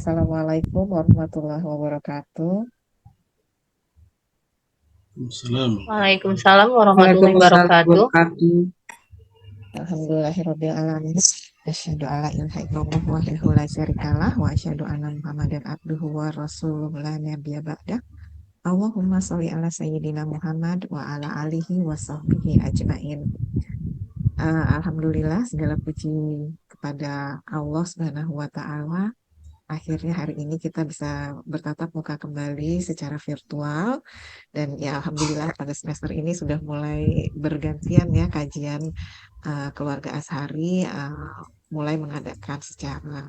Assalamualaikum warahmatullahi wabarakatuh. Waalaikumsalam warahmatullahi Waalaikumsalam wabarakatuh. wabarakatuh. Alhamdulillahirabbil alamin. Asyhadu alla ilaha illallah wahdahu la syarikalah wa asyhadu anna Muhammadan abduhu wa rasuluhu la nabiyya ba'dah. Allahumma sholli ala sayyidina Muhammad wa ala alihi wa sahbihi ajmain. Alhamdulillah segala puji kepada Allah Subhanahu wa taala. Akhirnya hari ini kita bisa bertatap muka kembali secara virtual dan ya alhamdulillah pada semester ini sudah mulai bergantian ya kajian keluarga Ashari mulai mengadakan secara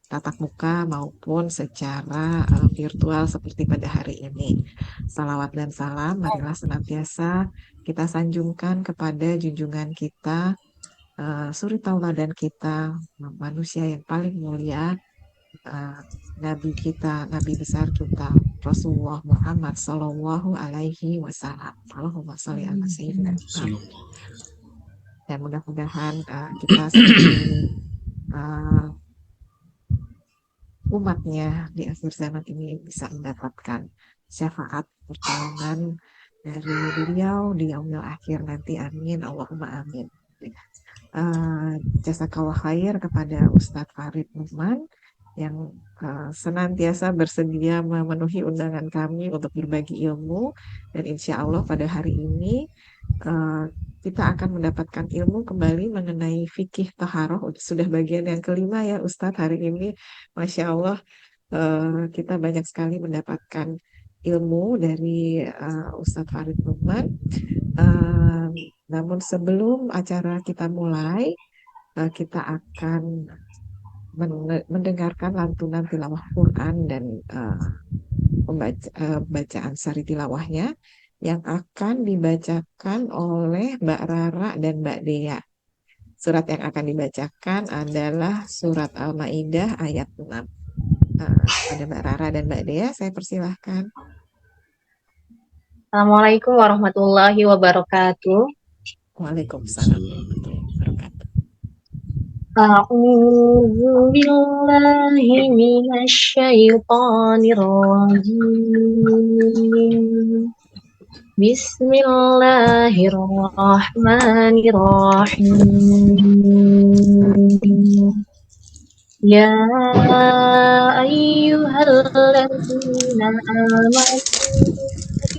tatap muka maupun secara virtual seperti pada hari ini. Salawat dan salam marilah senantiasa kita sanjungkan kepada junjungan kita, suri tauladan kita, manusia yang paling mulia, Nabi kita, Nabi besar kita, Rasulullah Muhammad Sallallahu Alaihi Wasallam. Allahumma sholli ala sayyidina Muhammad. Dan mudah-mudahan kita sebagai umatnya di akhir zaman ini bisa mendapatkan syafaat pertolongan dari beliau di yaumil akhir nanti. Amin. Allahumma amin. Jazakallah khair kepada Ustadz Farid Numan yang senantiasa bersedia memenuhi undangan kami untuk berbagi ilmu, dan insya Allah pada hari ini kita akan mendapatkan ilmu kembali mengenai fikih taharoh. Sudah bagian yang kelima ya Ustadz hari ini. Masya Allah kita banyak sekali mendapatkan ilmu dari Ustadz Farid Numan. Namun sebelum acara kita mulai, kita akan mendengarkan lantunan tilawah Quran dan bacaan sari tilawahnya yang akan dibacakan oleh Mbak Rara dan Mbak Dea. Surat yang akan dibacakan adalah surat Al-Maidah ayat 6. Pada Mbak Rara dan Mbak Dea, saya persilahkan. Assalamualaikum warahmatullahi wabarakatuh. Waalaikumsalam warahmatullahi wabarakatuh. A'udzu billahi minasy syaithanir rajim. Bismillahirrahmanirrahim. Ya ayyuhalladzina amanu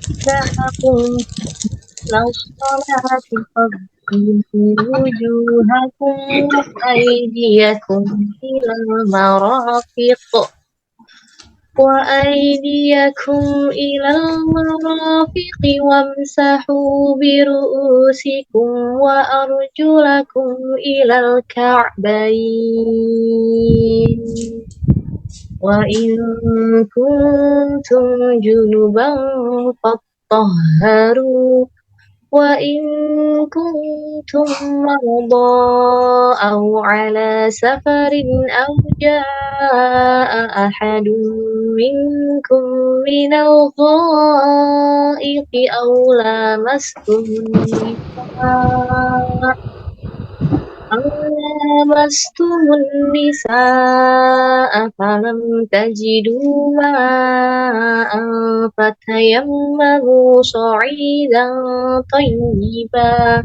idza qumtum sholati wujuhakum wa aydiyakum ilal marafiq wamsahu biru'usikum wa arjulakum ilal ka'bayn wa in kuntum junuban fattahharu wa in kuntum mardaa aw ala safarin aw jaa'a ahadun minkum minal ghaibi aw lamastum nisaa falam tajidu ma'an fatayammamu sa'idan thayyiban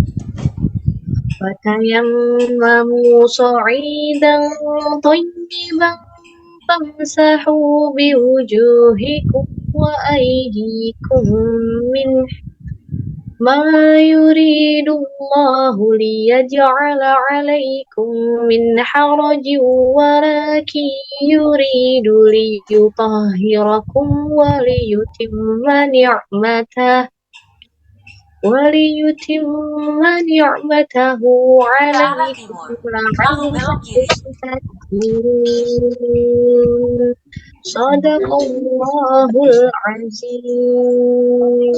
famsahu biwujuhikum wa aydikum minhu ma yuridullahu liyaj'ala 'alaikum min harajin walakin yuridu liyutahhirakum wa liyutimma ni'matahu 'alaikum la'allakum tashkurun. Shadaqallahul 'azim.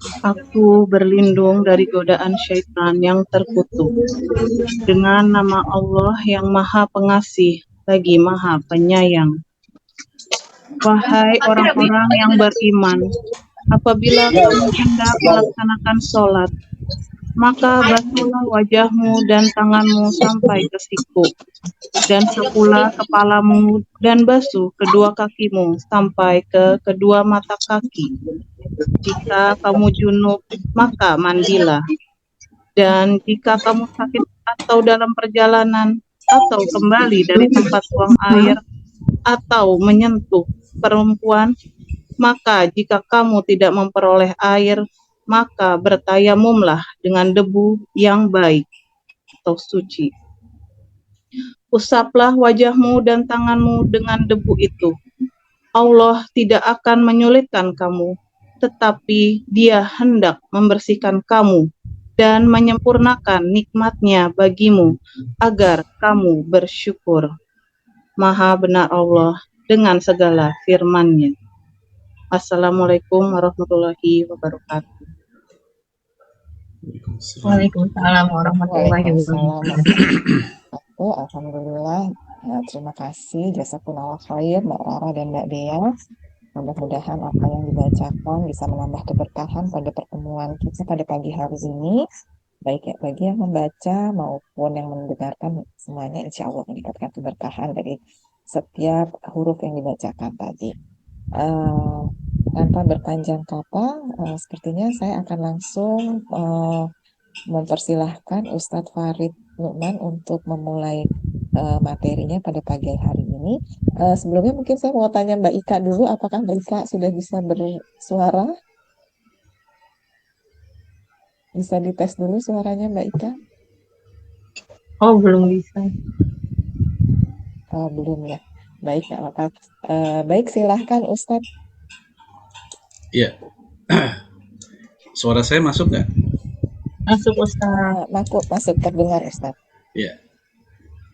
Aku berlindung dari godaan syaitan yang terkutuk dengan nama Allah yang Maha Pengasih lagi Maha Penyayang. Wahai orang-orang yang beriman, apabila kamu hendak melaksanakan sholat, maka basuhlah wajahmu dan tanganmu sampai ke siku, dan sapulah kepalamu dan basuh kedua kakimu sampai ke kedua mata kaki. Jika kamu junub, maka mandilah. Dan jika kamu sakit atau dalam perjalanan, atau kembali dari tempat buang air, atau menyentuh perempuan, maka jika kamu tidak memperoleh air, maka bertayamumlah dengan debu yang baik atau suci. Usaplah wajahmu dan tanganmu dengan debu itu. Allah tidak akan menyulitkan kamu, tetapi Dia hendak membersihkan kamu dan menyempurnakan nikmat-Nya bagimu agar kamu bersyukur. Maha benar Allah dengan segala firman-Nya. Assalamualaikum warahmatullahi wabarakatuh. Waalaikumsalam warahmatullahi Waalaikumsalam wabarakatuh. warahmatullahi. Alhamdulillah. Ya, terima kasih jazakumullah khair Mbak Rara dan Mbak Dea. Mudah-mudahan apa yang dibacakan bisa menambah keberkahan pada pertemuan kita pada pagi hari ini. Baik ya, bagi yang membaca maupun yang mendengarkan, semuanya insya Allah mendapatkan keberkahan dari setiap huruf yang dibacakan tadi. Tanpa berpanjang kata, sepertinya saya akan langsung mempersilahkan Ustadz Farid Nu'man untuk memulai materinya pada pagi hari ini. Sebelumnya mungkin saya mau tanya Mbak Ika dulu, apakah Mbak Ika sudah bisa bersuara? Bisa dites dulu suaranya Mbak Ika? Oh, belum bisa. Belum ya. Baik, nggak apa-apa. Baik, silahkan Ustadz. Iya. Suara saya masuk nggak? Masuk Ustaz. Masuk terdengar Ustadz. Iya.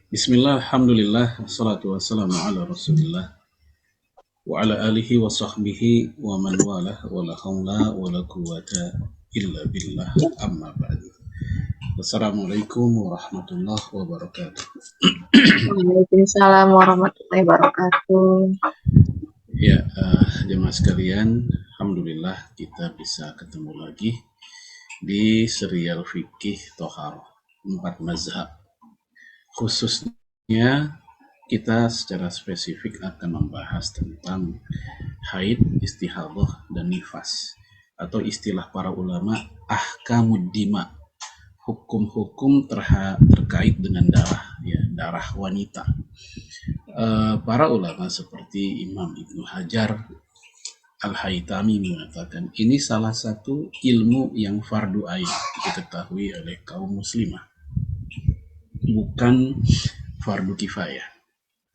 Bismillah, alhamdulillah, wassalatu wassalamu ala rasulillah wa ala alihi wa sahbihi wa man walah wa la hawla wa la quwata illa billah amma ba'du. Wassalamualaikum warahmatullahi wabarakatuh. Waalaikumsalam warahmatullahi wabarakatuh. Ya, jemaah sekalian, alhamdulillah kita bisa ketemu lagi di serial fikih Toharoh 4 mazhab. Khususnya kita secara spesifik akan membahas tentang haid, istihadah, dan nifas, atau istilah para ulama ahkamud dima, hukum-hukum terkait dengan darah, ya, darah wanita. Para ulama seperti Imam Ibnu Hajar Al-Haytami mengatakan ini salah satu ilmu yang fardu ain diketahui oleh kaum muslimah, bukan fardu kifayah,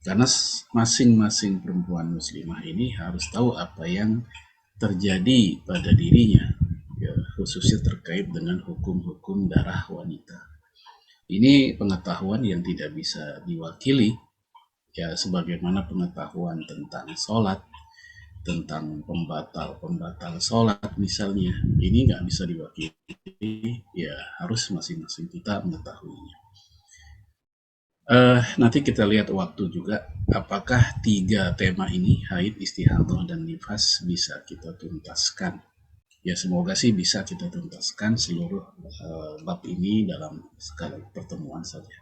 karena masing-masing perempuan muslimah ini harus tahu apa yang terjadi pada dirinya, ya, khususnya terkait dengan hukum-hukum darah wanita. Ini pengetahuan yang tidak bisa diwakili, ya, sebagaimana pengetahuan tentang sholat, tentang pembatal sholat misalnya, ini nggak bisa diwakili, ya harus masing-masing kita mengetahuinya. Nanti kita lihat waktu juga, apakah 3 tema ini, haid, istihadah, dan nifas, bisa kita tuntaskan. Ya semoga sih bisa kita tuntaskan seluruh bab ini dalam sekali pertemuan saja.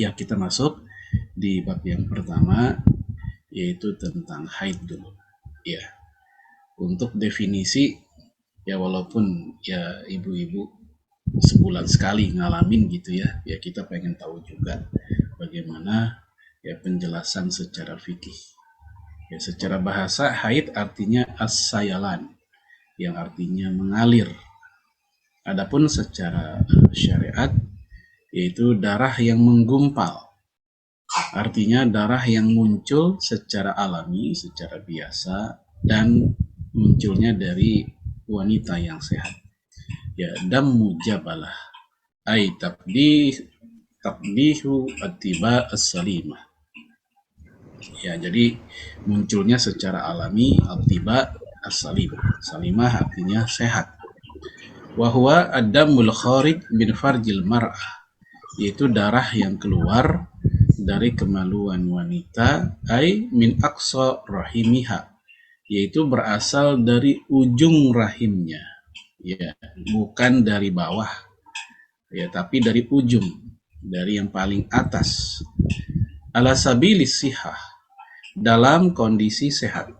Ya, kita masuk di bab yang pertama, yaitu tentang haid dulu. Ya, untuk definisi, ya walaupun ya ibu-ibu sebulan sekali ngalamin gitu ya, ya kita pengen tahu juga bagaimana ya penjelasan secara fikih. Ya secara bahasa haid artinya as-sayalan, yang artinya mengalir. Adapun secara syariat yaitu darah yang menggumpal. Artinya darah yang muncul secara alami, secara biasa, dan munculnya dari wanita yang sehat. Ya, damu jabalah, ay tabdihu atiba as-salimah. Ya, jadi munculnya secara alami atiba as-salimah. Salimah artinya sehat. Wa huwa ad-damul kharij min farjil mar'ah, yaitu darah yang keluar dari kemaluan wanita, ay min aqsa rahimiha, yaitu berasal dari ujung rahimnya, ya, bukan dari bawah, ya, tapi dari ujung, dari yang paling atas. Ala sabilis sihah, dalam kondisi sehat.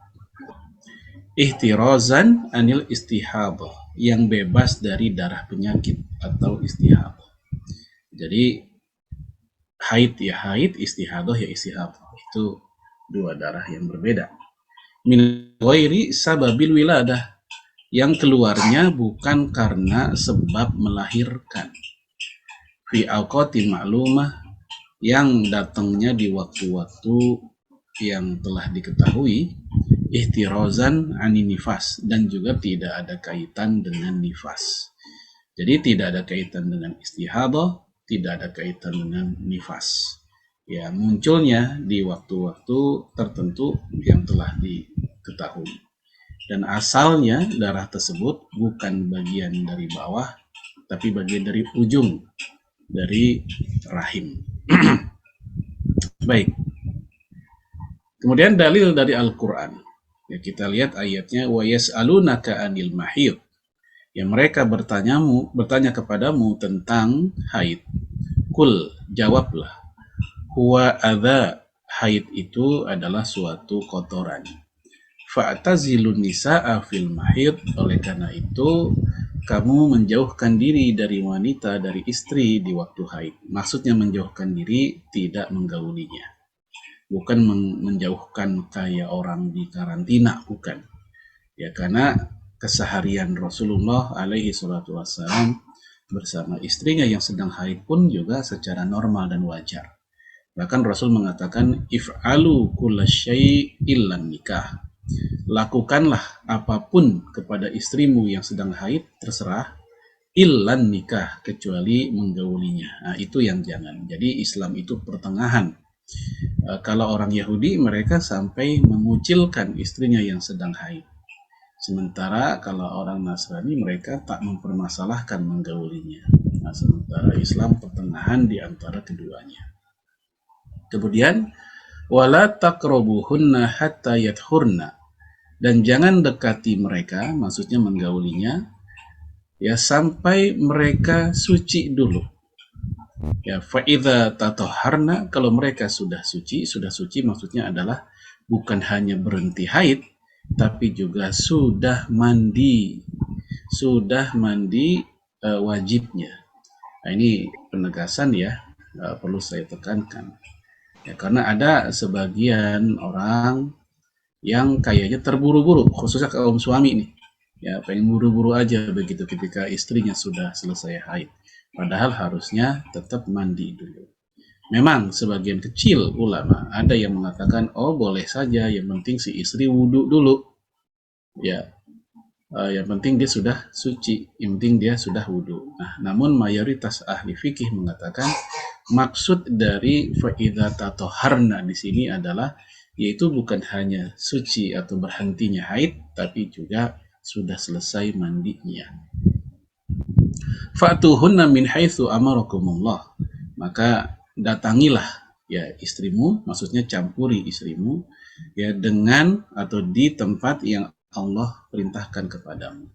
Ihtirozan anil istihadah, yang bebas dari darah penyakit atau istihadah. Jadi haid ya haid, istihadah ya istihadah, itu dua darah yang berbeda. Min ghairi sababil wiladah, yang keluarnya bukan karena sebab melahirkan. Fi awqatin ma'lumah, yang datangnya di waktu-waktu yang telah diketahui. Ihtirozan ani nifas, dan juga tidak ada kaitan dengan nifas. Jadi tidak ada kaitan dengan istihadah, tidak ada kaitan dengan nifas. Ya, munculnya di waktu-waktu tertentu yang telah diketahui. Dan asalnya darah tersebut bukan bagian dari bawah, tapi bagian dari ujung, dari rahim. Baik. Kemudian dalil dari Al-Quran. Ya, kita lihat ayatnya, wa yas'alunaka 'anil mahid. Ya, mereka bertanya kepadamu tentang haid. Kul, jawablah. Huwa adza, haid itu adalah suatu kotoran. Fa'tazilun nisa'a fil mahid, oleh karena itu kamu menjauhkan diri dari wanita, dari istri di waktu haid. Maksudnya menjauhkan diri, tidak menggaulinya. Bukan menjauhkan kayak orang di karantina, bukan. Ya, karena keseharian Rasulullah alaihi salatu wassalam bersama istrinya yang sedang haid pun juga secara normal dan wajar. Bahkan Rasul mengatakan, if'alu kulla syai' illan nikah. Lakukanlah apapun kepada istrimu yang sedang haid, terserah, illan nikah, kecuali menggaulinya. Nah, itu yang jangan. Jadi Islam itu pertengahan. Kalau orang Yahudi, mereka sampai mengucilkan istrinya yang sedang haid. Sementara kalau orang Nasrani, mereka tak mempermasalahkan menggaulinya. Nah, sementara Islam pertengahan di antara keduanya. Kemudian, wala taqrabuhunna hatta yathurna, dan jangan dekati mereka, maksudnya menggaulinya, ya, sampai mereka suci dulu. Ya, fa'idha tatoharna, kalau mereka sudah suci maksudnya adalah bukan hanya berhenti haid, tapi juga sudah mandi wajibnya. Nah, ini penegasan ya, perlu saya tekankan. Ya, karena ada sebagian orang yang kayaknya terburu-buru, khususnya kaum suami nih, ya, pengen buru-buru aja begitu ketika istrinya sudah selesai haid. Padahal harusnya tetap mandi dulu. Memang sebagian kecil ulama ada yang mengatakan, oh boleh saja, yang penting si istri wudhu dulu. Ya, yang penting dia sudah suci, yang penting dia sudah wudhu. Nah, namun mayoritas ahli fikih mengatakan maksud dari fa'idha tatoharna di sini adalah, yaitu bukan hanya suci atau berhentinya haid, tapi juga sudah selesai mandinya. Fa'tuhunna min haitsu amarakumullah, maka datangilah ya istrimu, maksudnya campuri istrimu ya dengan atau di tempat yang Allah perintahkan kepadamu.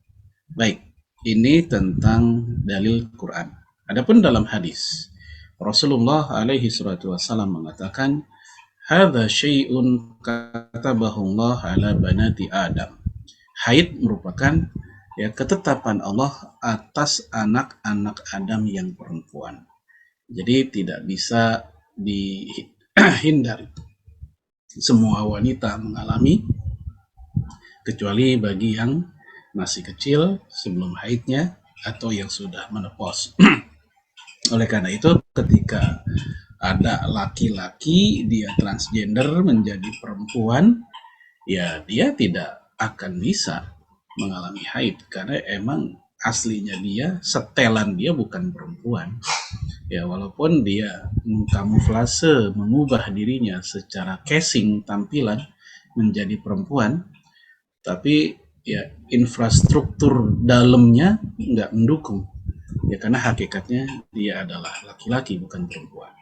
Baik, ini tentang dalil Quran. Adapun dalam hadis, Rasulullah alaihi salatu wasallam mengatakan, hadza syai'un katabahu Allah ala banati Adam. Haid merupakan ya ketetapan Allah atas anak-anak Adam yang perempuan. Jadi tidak bisa dihindari. Semua wanita mengalami, kecuali bagi yang masih kecil sebelum haidnya atau yang sudah menopause. Oleh karena itu, ketika ada laki-laki dia transgender menjadi perempuan, ya dia tidak akan bisa mengalami haid karena emang aslinya dia, setelan dia bukan perempuan. Ya, walaupun dia mengkamuflase, mengubah dirinya secara casing tampilan menjadi perempuan, tapi ya infrastruktur dalamnya nggak mendukung. Ya, karena hakikatnya dia adalah laki-laki bukan perempuan.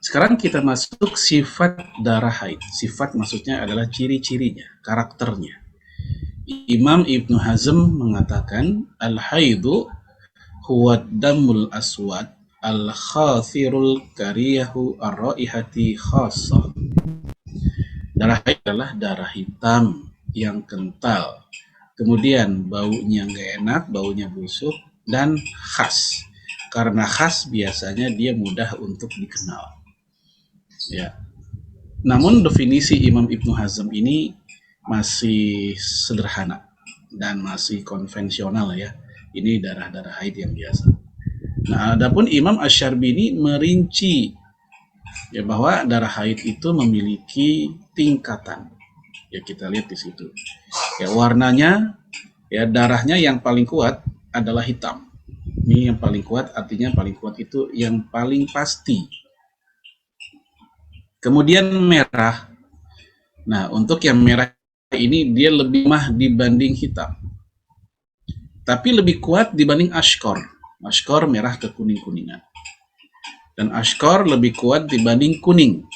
Sekarang kita masuk sifat darah haid. Sifat maksudnya adalah ciri-cirinya, karakternya. Imam Ibnu Hazm mengatakan al-haidu huwa damul aswad al-khathirul kariyahu ar-raihati khassah. Darah haid adalah darah hitam yang kental, kemudian baunya nggak enak, baunya busuk, dan khas. Karena khas biasanya dia mudah untuk dikenal. Ya. Namun definisi Imam Ibnu Hazm ini masih sederhana dan masih konvensional ya. Ini darah-darah haid yang biasa. Nah, adapun Imam Asy-Syarbini merinci ya bahwa darah haid itu memiliki tingkatan. Ya kita lihat di situ. Ya warnanya, ya darahnya yang paling kuat adalah hitam. Ini yang paling kuat, artinya paling kuat itu yang paling pasti. Kemudian merah. Nah, untuk yang merah ini dia lebih lemah dibanding hitam. Tapi lebih kuat dibanding ashkor. Ashkor merah ke kuning-kuningan. Dan ashkor lebih kuat dibanding kuning.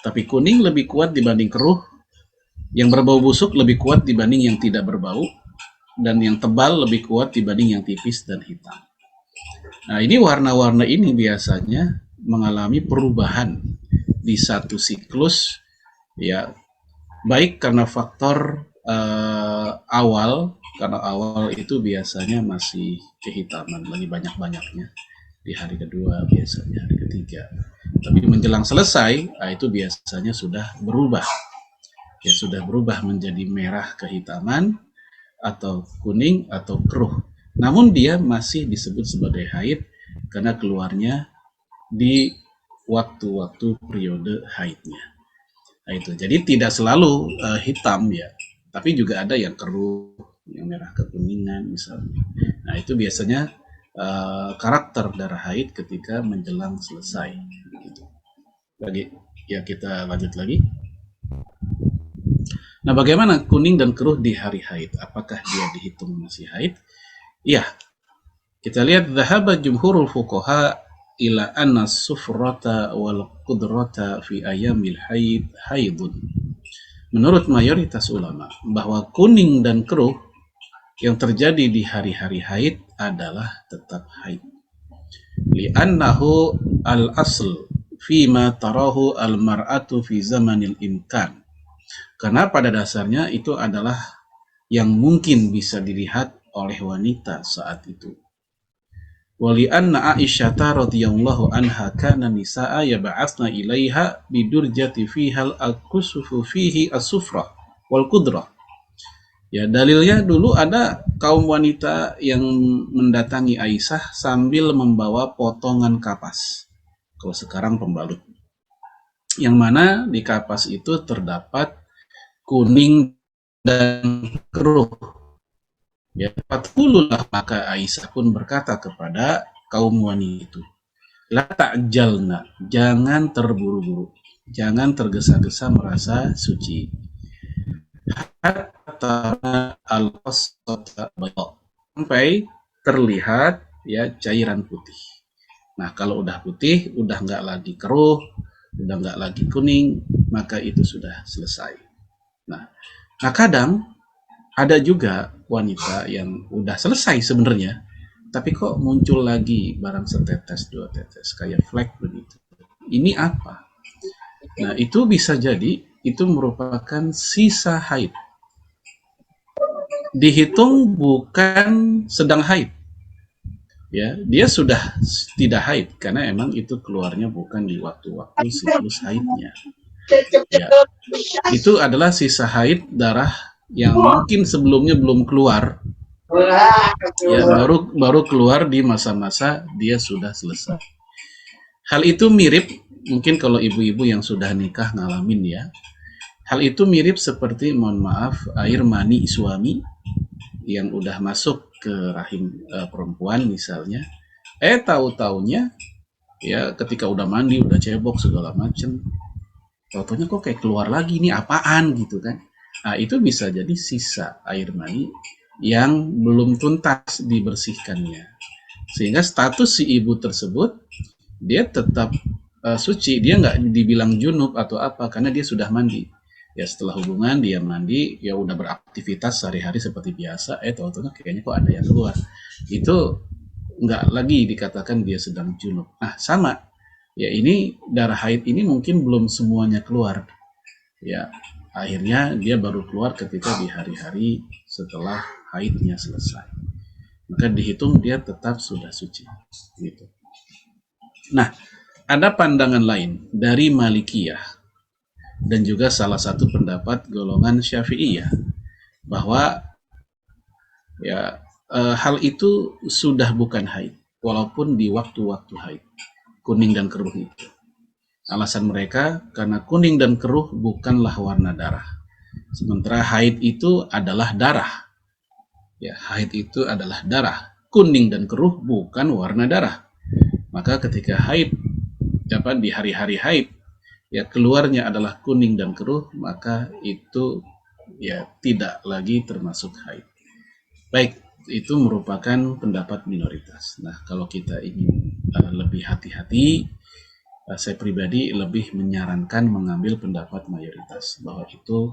Tapi kuning lebih kuat dibanding keruh. Yang berbau busuk lebih kuat dibanding yang tidak berbau. Dan yang tebal lebih kuat dibanding yang tipis dan hitam. Nah, ini warna-warna ini biasanya mengalami perubahan di satu siklus, ya, baik karena faktor karena awal itu biasanya masih kehitaman, lagi banyak-banyaknya di hari kedua, biasanya hari ketiga. Tapi menjelang selesai, itu biasanya sudah berubah, ya sudah berubah menjadi merah kehitaman atau kuning atau keruh. Namun dia masih disebut sebagai haid karena keluarnya di waktu-waktu periode haidnya. Nah, itu. Jadi tidak selalu hitam ya, tapi juga ada yang keruh, yang merah kekuningan misalnya. Nah, itu biasanya karakter darah haid ketika menjelang selesai. Gitu. Ya kita lanjut lagi. Nah, bagaimana kuning dan keruh di hari haid? Apakah dia dihitung masih haid? Iya. Kita lihat dhahaba jumhurul fuqaha ila anna sufrata wal qudrata fi ayamil haid haidun. Menurut mayoritas ulama bahwa kuning dan keruh yang terjadi di hari-hari haid adalah tetap haid. Li'annahu al-asl fima tarahu al-mar'atu fi zamanil imkan. Karena pada dasarnya itu adalah yang mungkin bisa dilihat oleh wanita saat itu. Wali anna Aisyah radhiyallahu anha kana nisaa yab'atsna ilaiha bidurjati fiha al-kusufu fihi as-sufra wal qudrah. Ya, dalilnya dulu ada kaum wanita yang mendatangi Aisyah sambil membawa potongan kapas. Kalau sekarang pembalut. Yang mana di kapas itu terdapat kuning dan keruh. Ya, fatululah, maka Aisyah pun berkata kepada kaum wanita itu, la ta'jalna, jangan terburu-buru, jangan tergesa-gesa merasa suci. Hatta al-qasata bayda, sampai terlihat ya cairan putih. Nah, kalau udah putih, udah nggak lagi keruh, udah nggak lagi kuning, maka itu sudah selesai. Nah, kadang ada juga wanita yang udah selesai sebenarnya, tapi kok muncul lagi barang setetes, dua tetes, kayak flek begitu. Ini apa? Nah, itu bisa jadi itu merupakan sisa haid. Dihitung bukan sedang haid. Ya, dia sudah tidak haid karena emang itu keluarnya bukan di waktu-waktu siklus haidnya. Ya, itu adalah sisa haid darah yang mungkin sebelumnya belum keluar, ya baru keluar di masa-masa dia sudah selesai. Hal itu mirip, mungkin kalau ibu-ibu yang sudah nikah ngalamin ya, hal itu mirip seperti, mohon maaf, air mani suami yang udah masuk ke rahim perempuan misalnya, tahu-taunya ya ketika udah mandi, udah cebok segala macem, tahu-taunya kok kayak keluar lagi, ini apaan gitu kan. Nah, itu bisa jadi sisa air mani yang belum tuntas dibersihkannya. Sehingga status si ibu tersebut, dia tetap suci, dia nggak dibilang junub atau apa, karena dia sudah mandi. Ya setelah hubungan dia mandi, ya udah beraktivitas sehari-hari seperti biasa, tahu-tahu kayaknya kok ada yang keluar. Itu nggak lagi dikatakan dia sedang junub. Nah sama, ya ini darah haid ini mungkin belum semuanya keluar. Ya akhirnya dia baru keluar ketika di hari-hari setelah haidnya selesai. Maka dihitung dia tetap sudah suci. Gitu. Nah, ada pandangan lain dari Malikiyah dan juga salah satu pendapat golongan Syafi'iyah bahwa ya hal itu sudah bukan haid walaupun di waktu-waktu haid, kuning dan keruh itu. Alasan mereka karena kuning dan keruh bukanlah warna darah, sementara haid itu adalah darah. Ya, haid itu adalah darah. Kuning dan keruh bukan warna darah. Maka ketika haid, di hari-hari haid, ya keluarnya adalah kuning dan keruh, maka itu ya tidak lagi termasuk haid. Baik, itu merupakan pendapat minoritas. Nah, kalau kita ingin lebih hati-hati, saya pribadi lebih menyarankan mengambil pendapat mayoritas bahwa itu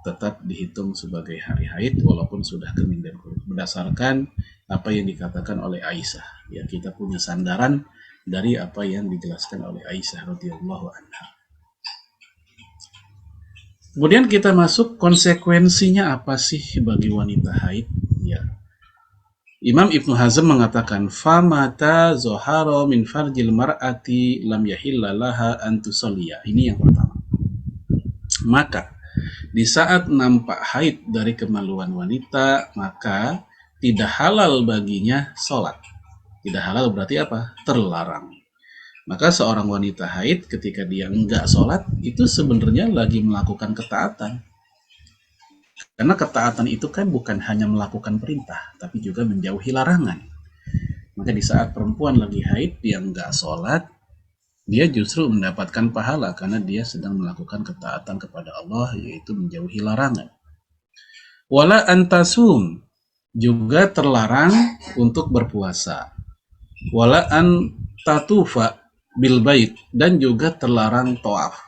tetap dihitung sebagai hari haid walaupun sudah kuning dan keruh, berdasarkan apa yang dikatakan oleh Aisyah. Ya, kita punya sandaran dari apa yang dijelaskan oleh Aisyah radhiyallahu anha. Kemudian kita masuk konsekuensinya apa sih bagi wanita haid? Ya. Imam Ibnu Hazm mengatakan, famata zoharo min farjil mar'ati lam yahilla laha an tusalliya. Ini yang pertama. Maka di saat nampak haid dari kemaluan wanita, maka tidak halal baginya sholat. Tidak halal berarti apa? Terlarang. Maka seorang wanita haid ketika dia enggak sholat, itu sebenarnya lagi melakukan ketaatan. Karena ketaatan itu kan bukan hanya melakukan perintah, tapi juga menjauhi larangan. Maka di saat perempuan lagi haid, dia enggak sholat, dia justru mendapatkan pahala karena dia sedang melakukan ketaatan kepada Allah, yaitu menjauhi larangan. Wala antasum, juga terlarang untuk berpuasa. Wala an tatufa bil bait, dan juga terlarang tawaf.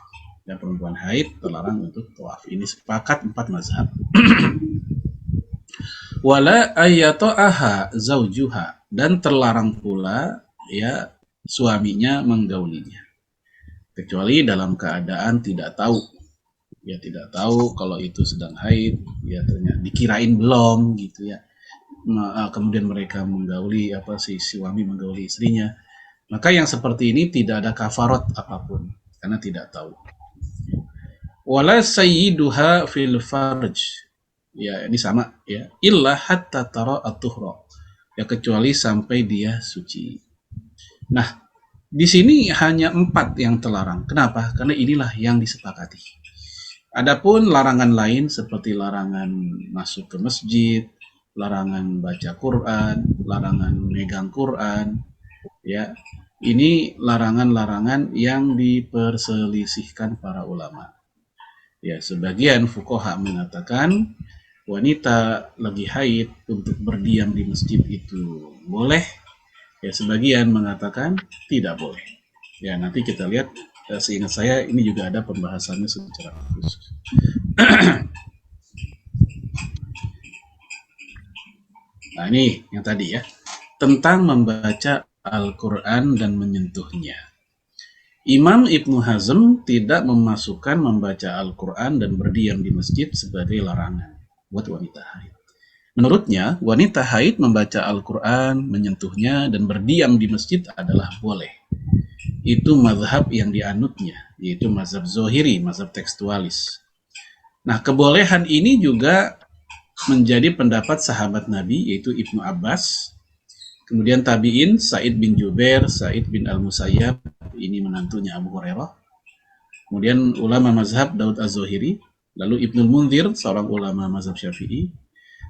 Dan perempuan haid terlarang untuk tawaf. Ini sepakat 4 mazhab. Wala ayata'aha zaujuha, dan terlarang pula ya suaminya menggaulinya. Kecuali dalam keadaan tidak tahu. Ya tidak tahu kalau itu sedang haid, ya ternyata dikirain belum gitu ya. Kemudian mereka menggauli si suami menggauli istrinya. Maka yang seperti ini tidak ada kafarat apapun karena tidak tahu. Wala sayyiduha fil farj. Ya, ini sama ya. Illa hatta tara at-tuhra. Ya kecuali sampai dia suci. Nah, di sini hanya 4 yang terlarang. Kenapa? Karena inilah yang disepakati. Adapun larangan lain seperti larangan masuk ke masjid, larangan baca Quran, larangan megang Quran, ya. Ini larangan-larangan yang diperselisihkan para ulama. Ya, sebagian fuqaha mengatakan wanita lagi haid untuk berdiam di masjid itu boleh. Ya, sebagian mengatakan tidak boleh. Ya, nanti kita lihat, seingat saya ini juga ada pembahasannya secara khusus. Nah, ini yang tadi ya, tentang membaca Al-Quran dan menyentuhnya. Imam Ibnu Hazm tidak memasukkan membaca Al-Quran dan berdiam di masjid sebagai larangan buat wanita haid. Menurutnya, wanita haid membaca Al-Quran, menyentuhnya, dan berdiam di masjid adalah boleh. Itu mazhab yang dianutnya, yaitu mazhab zohiri, mazhab tekstualis. Nah, kebolehan ini juga menjadi pendapat sahabat Nabi, yaitu Ibnu Abbas, kemudian tabi'in, Sa'id bin Jubair, Sa'id bin Al-Musayyab, ini menantunya Abu Hurairah, kemudian ulama mazhab Daud Az-Zohiri, lalu Ibnul Munzir, seorang ulama mazhab Syafi'i,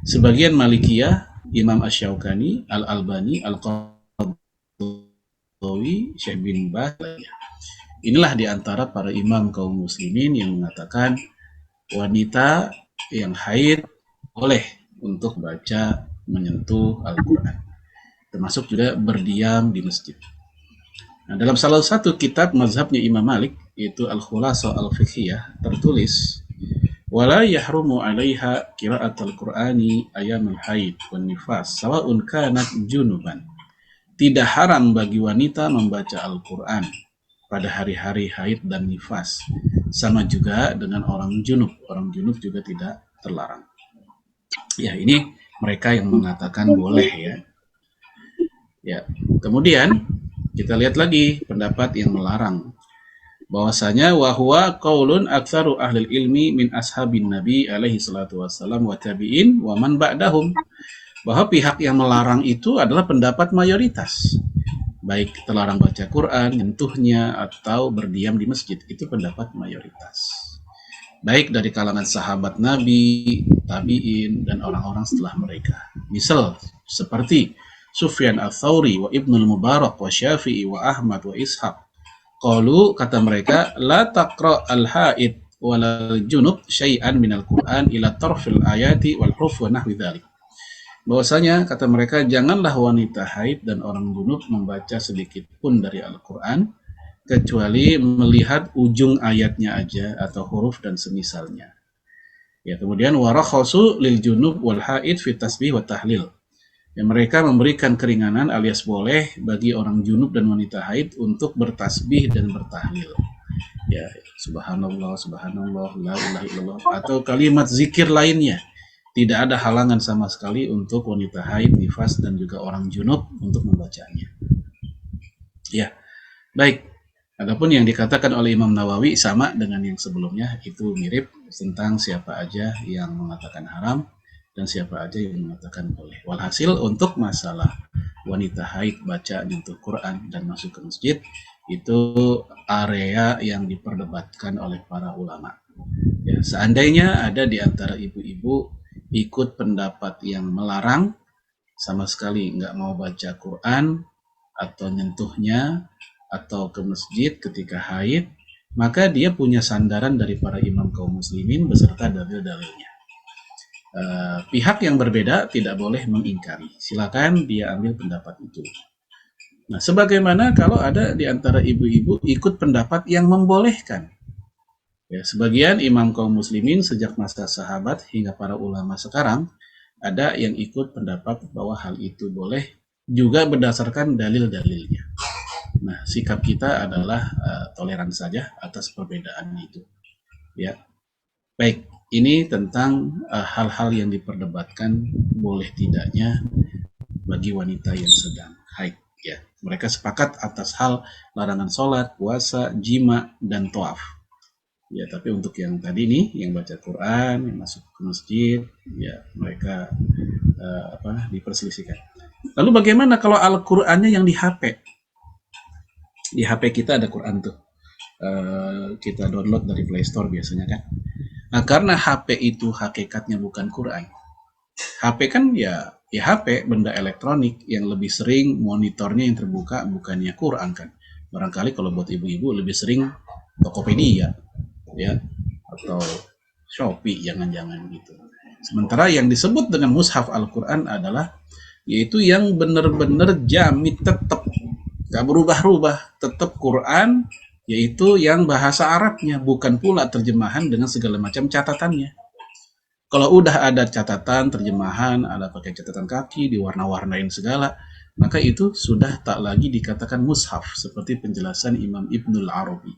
sebagian Malikiyah, Imam Asy-Syaukani, Al-Albani, Al-Qadhawi, Syekh bin Baz. Inilah diantara para imam kaum muslimin yang mengatakan wanita yang haid boleh untuk baca, menyentuh Al-Quran, termasuk juga berdiam di masjid. Nah, dalam salah satu kitab mazhabnya Imam Malik, yaitu Al-Khulasa Al-Fiqhiyah, tertulis Wala yahrumu 'alaiha qira'atul Qur'ani ayamul haid wan nifas sawa'un kanat junuban. Tidak haram bagi wanita membaca Al-Qur'an pada hari-hari haid dan nifas. Sama juga dengan orang junub. Orang junub juga tidak terlarang. Ya, ini mereka yang mengatakan boleh ya. Ya, kemudian kita lihat lagi pendapat yang melarang. Bahwasanya wahwa qaulun aktsaru ahli ilmi min ashabin nabi alaihi salatu wassalam wa tabi'in wa man ba'dahum. Bahwa pihak yang melarang itu adalah pendapat mayoritas. Baik terlarang baca Quran, nyentuhnya, atau berdiam di masjid. Itu pendapat mayoritas. Baik dari kalangan sahabat Nabi, tabi'in, dan orang-orang setelah mereka. Misal seperti Sufyan al-Thawri wa Ibnul Mubarak wa Syafi'i wa Ahmad wa Ishaq. Qalu, kata mereka, la taqra al-haid walal junub syai'an minal Qur'an ila tarfil ayati wal huruf wa nahwi dzalik. Bahwasanya kata mereka, janganlah wanita haid dan orang junub membaca sedikit pun dari Al-Qur'an kecuali melihat ujung ayatnya aja atau huruf dan semisalnya. Ya, kemudian warakhasu lil junub wal haid fi tasbih wa tahlil. Ya, mereka memberikan keringanan alias boleh bagi orang junub dan wanita haid untuk bertasbih dan bertahlil. Ya, subhanallah, subhanallah, la ilaha illallah, atau kalimat zikir lainnya. Tidak ada halangan sama sekali untuk wanita haid, nifas, dan juga orang junub untuk membacanya. Ya, baik. Adapun yang dikatakan oleh Imam Nawawi sama dengan yang sebelumnya, itu mirip tentang siapa aja yang mengatakan haram dan siapa aja yang mengatakan boleh. Walhasil untuk masalah wanita haid baca nyentuh Quran dan masuk ke masjid, itu area yang diperdebatkan oleh para ulama. Ya, seandainya ada di antara ibu-ibu ikut pendapat yang melarang, sama sekali nggak mau baca Quran atau nyentuhnya atau ke masjid ketika haid, maka dia punya sandaran dari para imam kaum muslimin beserta dalil-dalilnya. Pihak yang berbeda tidak boleh mengingkari. Silakan dia ambil pendapat itu. Nah, sebagaimana kalau ada di antara ibu-ibu ikut pendapat yang membolehkan. Ya, sebagian imam kaum muslimin sejak masa sahabat hingga para ulama sekarang ada yang ikut pendapat bahwa hal itu boleh juga berdasarkan dalil-dalilnya. Nah, sikap kita adalah toleran saja atas perbedaan itu. Ya, baik. Ini tentang hal-hal yang diperdebatkan boleh tidaknya bagi wanita yang sedang haid. Ya, mereka sepakat atas hal larangan sholat, puasa, jima, dan tawaf. Ya, tapi untuk yang tadi nih, yang baca Quran, yang masuk ke masjid, ya mereka diperselisihkan. Lalu bagaimana kalau Al-Qur'annya yang di HP? Di HP kita ada Quran tuh. Kita download dari Play Store biasanya kan. Nah, karena HP itu hakikatnya bukan Quran. HP kan ya HP, benda elektronik yang lebih sering monitornya yang terbuka bukannya Quran kan. Barangkali kalau buat ibu-ibu lebih sering Tokopedia ya atau Shopee, jangan-jangan gitu. Sementara yang disebut dengan mushaf Al-Quran adalah yaitu yang benar-benar jamid, tetap gak berubah-ubah, tetap Quran, yaitu yang bahasa Arabnya, bukan pula terjemahan dengan segala macam catatannya. Kalau udah ada catatan, terjemahan, ada pakai catatan kaki, diwarna-warnain segala, maka itu sudah tak lagi dikatakan mushaf, seperti penjelasan Imam Ibnul Arabi.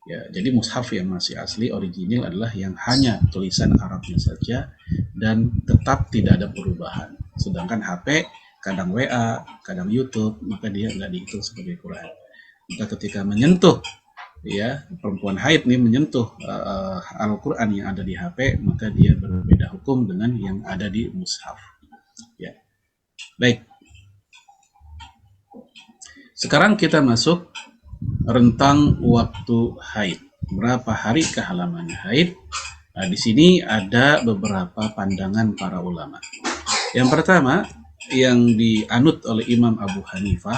Ya, jadi mushaf yang masih asli, original adalah yang hanya tulisan Arabnya saja dan tetap tidak ada perubahan. Sedangkan HP, kadang WA, kadang YouTube, maka dia nggak dihitung sebagai Quran. Maka ketika menyentuh ya perempuan haid nih menyentuh Al-Quran yang ada di HP, maka dia berbeda hukum dengan yang ada di mushaf. Ya, baik. Sekarang kita masuk rentang waktu haid. Berapa hari kehalamannya haid? Nah, di sini ada beberapa pandangan para ulama. Yang pertama yang dianut oleh Imam Abu Hanifah,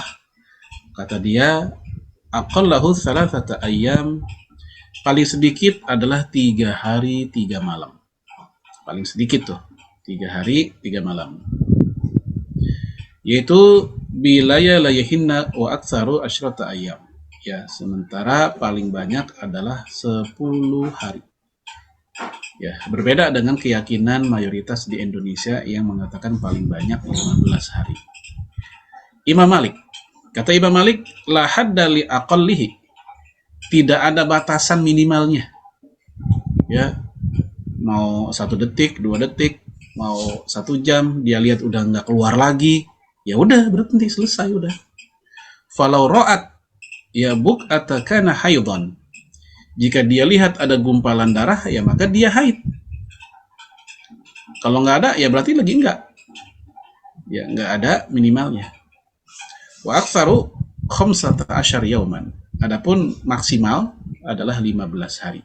kata dia aqallahu thalathata ayyam, paling sedikit adalah 3 hari 3 malam. Paling sedikit tuh 3 hari 3 malam. Yaitu bilaya layahinna wa aktsaru asyrata ayyam. Ya, sementara paling banyak adalah 10 hari. Ya, berbeda dengan keyakinan mayoritas di Indonesia yang mengatakan paling banyak 15 hari. Imam Malik, kata Imam Malik, la hadda li aqallihi, tidak ada batasan minimalnya. Ya, mau 1 detik, 2 detik, mau 1 jam, dia lihat udah nggak keluar lagi, ya udah berhenti, selesai udah. Falau ra'at ya buk'ata kana haidhan, jika dia lihat ada gumpalan darah, ya maka dia haid. Kalau nggak ada, ya berarti lagi nggak. Ya nggak ada minimalnya. Wa aktsaru 15 yauman. Adapun maksimal adalah 15 hari.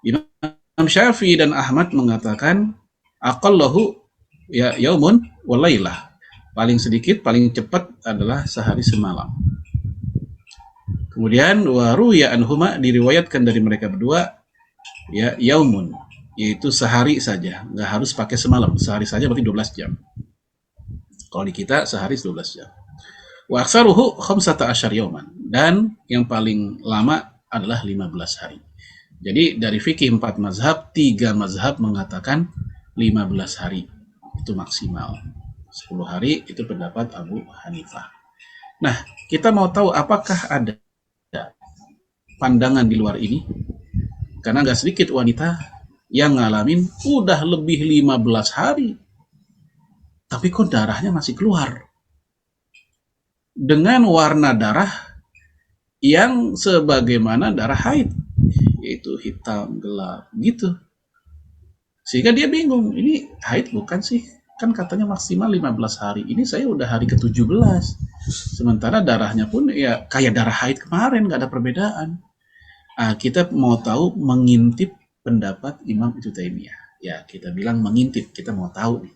Imam Syafi'i dan Ahmad mengatakan aqallahu ya yaumun wa lailah. Paling sedikit, paling cepat adalah sehari semalam. Kemudian waru ya anhuma, diriwayatkan dari mereka berdua ya yaumun, yaitu sehari saja, nggak harus pakai semalam, sehari saja berarti 12 jam. Kalau di kita sehari 12 jam. Wa aksaruhu 15 yauman, dan yang paling lama adalah 15 hari. Jadi dari fikih 4 mazhab, 3 mazhab mengatakan 15 hari itu maksimal. 10 hari itu pendapat Abu Hanifah. Nah, kita mau tahu apakah ada pandangan di luar ini, karena nggak sedikit wanita yang ngalamin udah lebih 15 hari tapi kok darahnya masih keluar dengan warna darah yang sebagaimana darah haid, yaitu hitam gelap gitu, sehingga dia bingung, ini haid bukan sih, kan katanya maksimal 15 hari, ini saya udah hari ke-17, sementara darahnya pun ya kayak darah haid kemarin, nggak ada perbedaan. Kita mau tahu, mengintip pendapat Imam Ibnu Taimiyah. Ya, kita bilang mengintip, kita mau tahu nih.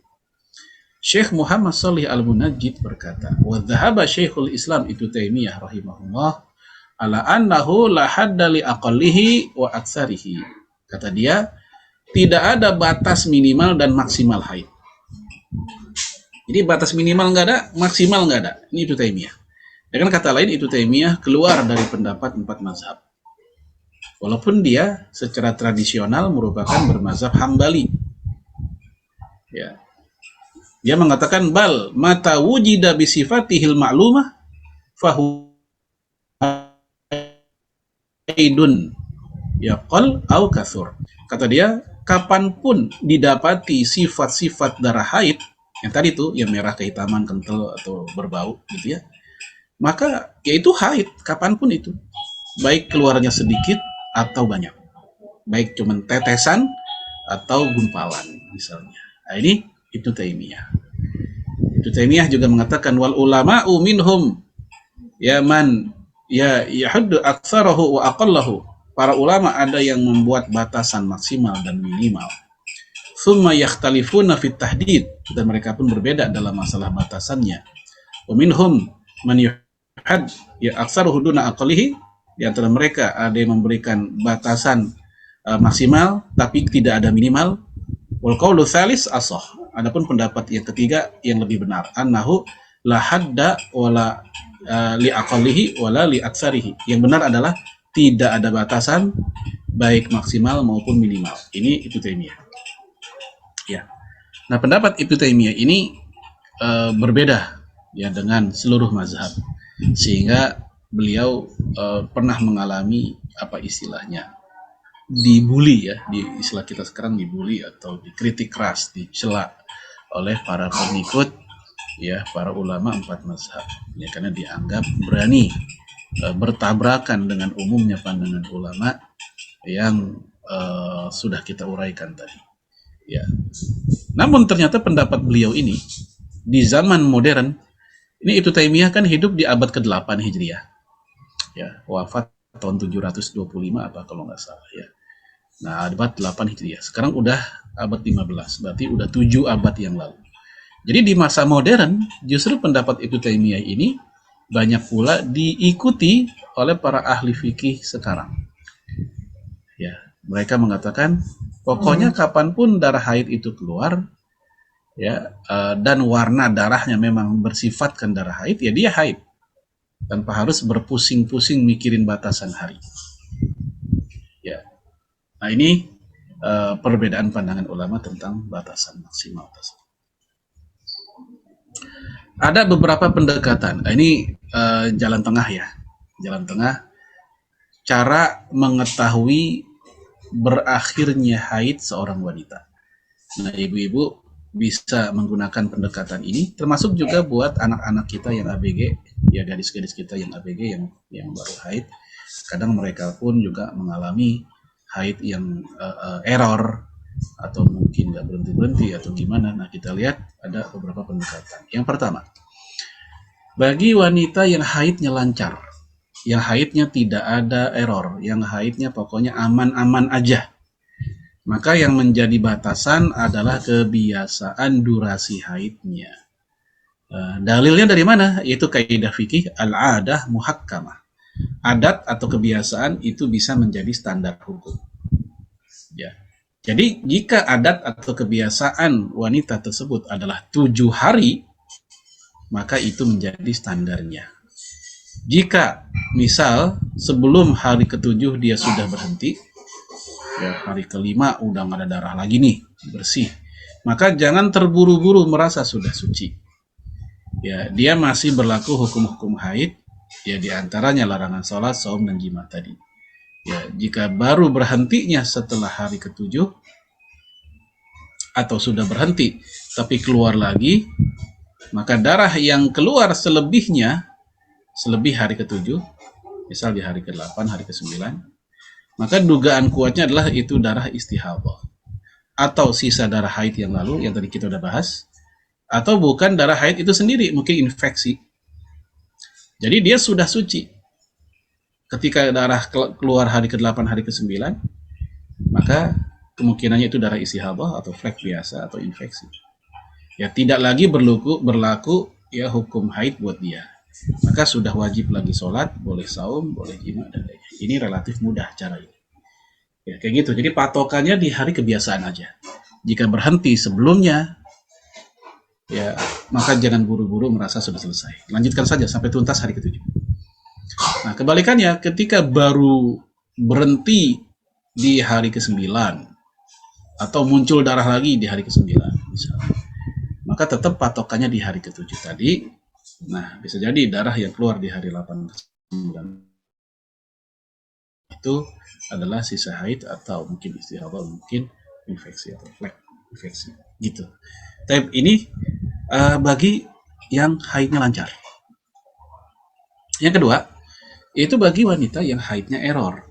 Syekh Muhammad Shalih Al-Munajjid berkata, wa dhahaba Syekhul Islam Ibnu Taimiyah rahimahullah ala annahu la hadda li aqallihi wa aktsarihi. Kata dia, tidak ada batas minimal dan maksimal haid. Jadi batas minimal nggak ada, maksimal nggak ada. Ini Ibnu Taimiyah. Dengan kata lain, Ibnu Taimiyah keluar dari pendapat 4 mazhab. Walaupun dia secara tradisional merupakan bermazhab Hambali. Ya. Dia mengatakan bal mata wujida bi sifatihil ma'lumah fahu haidun yaqal au katsur. Kata dia, kapanpun didapati sifat-sifat darah haid yang tadi tuh, yang merah, kehitaman, kental atau berbau gitu ya, maka yaitu haid kapanpun itu, baik keluarnya sedikit atau banyak, baik cuman tetesan atau gumpalan misalnya. Nah, ini Ibnu Taimiyah. Ibnu Taimiyah juga mengatakan wal ulama'u minhum ya man ya yahuddu aktsarahu wa aqallahu. Para ulama ada yang membuat batasan maksimal dan minimal. Tsumma yakhtalifuna fit tahdid, dan mereka pun berbeda dalam masalah batasannya. Wa minhum man yuhad ya aktsaruhu duna aqallihi. Di antara mereka ada yang memberikan batasan maksimal tapi tidak ada minimal. Wal qaulu tsalis ashah. Adapun pendapat yang ketiga yang lebih benar, annahu la hadda wala li aqallihi wala li aktsarihi. Yang benar adalah tidak ada batasan baik maksimal maupun minimal. Ini Ibnu Taimiyah. Ya. Nah, pendapat Ibnu Taimiyah ini berbeda ya dengan seluruh mazhab, sehingga beliau pernah mengalami apa istilahnya, dibully ya, di istilah kita sekarang dibully atau dikritik keras, dicela oleh para pengikut ya, para ulama 4 mazhab ya, karena dianggap berani bertabrakan dengan umumnya pandangan ulama yang sudah kita uraikan tadi ya. Namun ternyata pendapat beliau ini di zaman modern ini, Ibnu Taimiyah kan hidup di abad ke-8 Hijriah. Ya, wafat tahun 725 apa kalau nggak salah ya. Nah, abad 8 Hijriah. Sekarang udah abad 15, berarti udah 7 abad yang lalu. Jadi di masa modern, justru pendapat Ibnu Taimiyah ini banyak pula diikuti oleh para ahli fikih sekarang. Ya, mereka mengatakan pokoknya kapanpun darah haid itu keluar ya, dan warna darahnya memang bersifatkan darah haid, ya dia haid tanpa harus berpusing-pusing mikirin batasan hari. Ya. Nah, ini perbedaan pandangan ulama tentang batasan maksimal tersebut. Ada beberapa pendekatan. Ini jalan tengah ya, jalan tengah cara mengetahui berakhirnya haid seorang wanita. Nah, ibu-ibu bisa menggunakan pendekatan ini, termasuk juga buat anak-anak kita yang ABG, ya gadis-gadis kita yang ABG yang baru haid. Kadang mereka pun juga mengalami haid yang error atau mungkin nggak berhenti-berhenti atau gimana. Nah, kita lihat ada beberapa pendekatan. Yang pertama, bagi wanita yang haidnya lancar, yang haidnya tidak ada error, yang haidnya pokoknya aman-aman aja, maka yang menjadi batasan adalah kebiasaan durasi haidnya. Dalilnya dari mana? Yaitu kaidah fikih al-adah muhakkamah. Adat atau kebiasaan itu bisa menjadi standar hukum. Ya. Jadi jika adat atau kebiasaan wanita tersebut adalah 7 hari, maka itu menjadi standarnya. Jika misal sebelum hari ke-7 dia sudah berhenti, ya hari ke-5 udah nggak ada darah lagi nih, bersih, maka jangan terburu-buru merasa sudah suci. Ya, dia masih berlaku hukum-hukum haid, ya diantaranya larangan sholat, saum, dan jima tadi. Ya, jika baru berhentinya setelah hari ke-7 atau sudah berhenti tapi keluar lagi, maka darah yang keluar selebihnya, selebih hari ke-7, misal di hari ke-8, hari ke-9, maka dugaan kuatnya adalah itu darah istihadah atau sisa darah haid yang lalu yang tadi kita udah bahas, atau bukan darah haid itu sendiri, mungkin infeksi. Jadi dia sudah suci. Ketika darah keluar hari ke-8, hari ke-9, maka kemungkinannya itu darah istihadah atau flek biasa atau infeksi. Ya tidak lagi berlaku ya hukum haid buat dia. Maka sudah wajib lagi sholat, boleh saum, boleh jima, dan lainnya. Ini relatif mudah cara ini. Ya, kayak gitu. Jadi patokannya di hari kebiasaan aja. Jika berhenti sebelumnya, ya maka jangan buru-buru merasa sudah selesai. Lanjutkan saja sampai tuntas hari ke-7. Nah, kebalikannya, ketika baru berhenti di hari ke-9 atau muncul darah lagi di hari ke-9 misalnya, maka tetap patokannya di hari ke-7 tadi. Nah, bisa jadi darah yang keluar di hari 8 9 itu adalah sisa haid atau mungkin istihadah, mungkin infeksi atau flek infeksi gitu. Tapi ini bagi yang haidnya lancar. Yang kedua, itu bagi wanita yang haidnya error,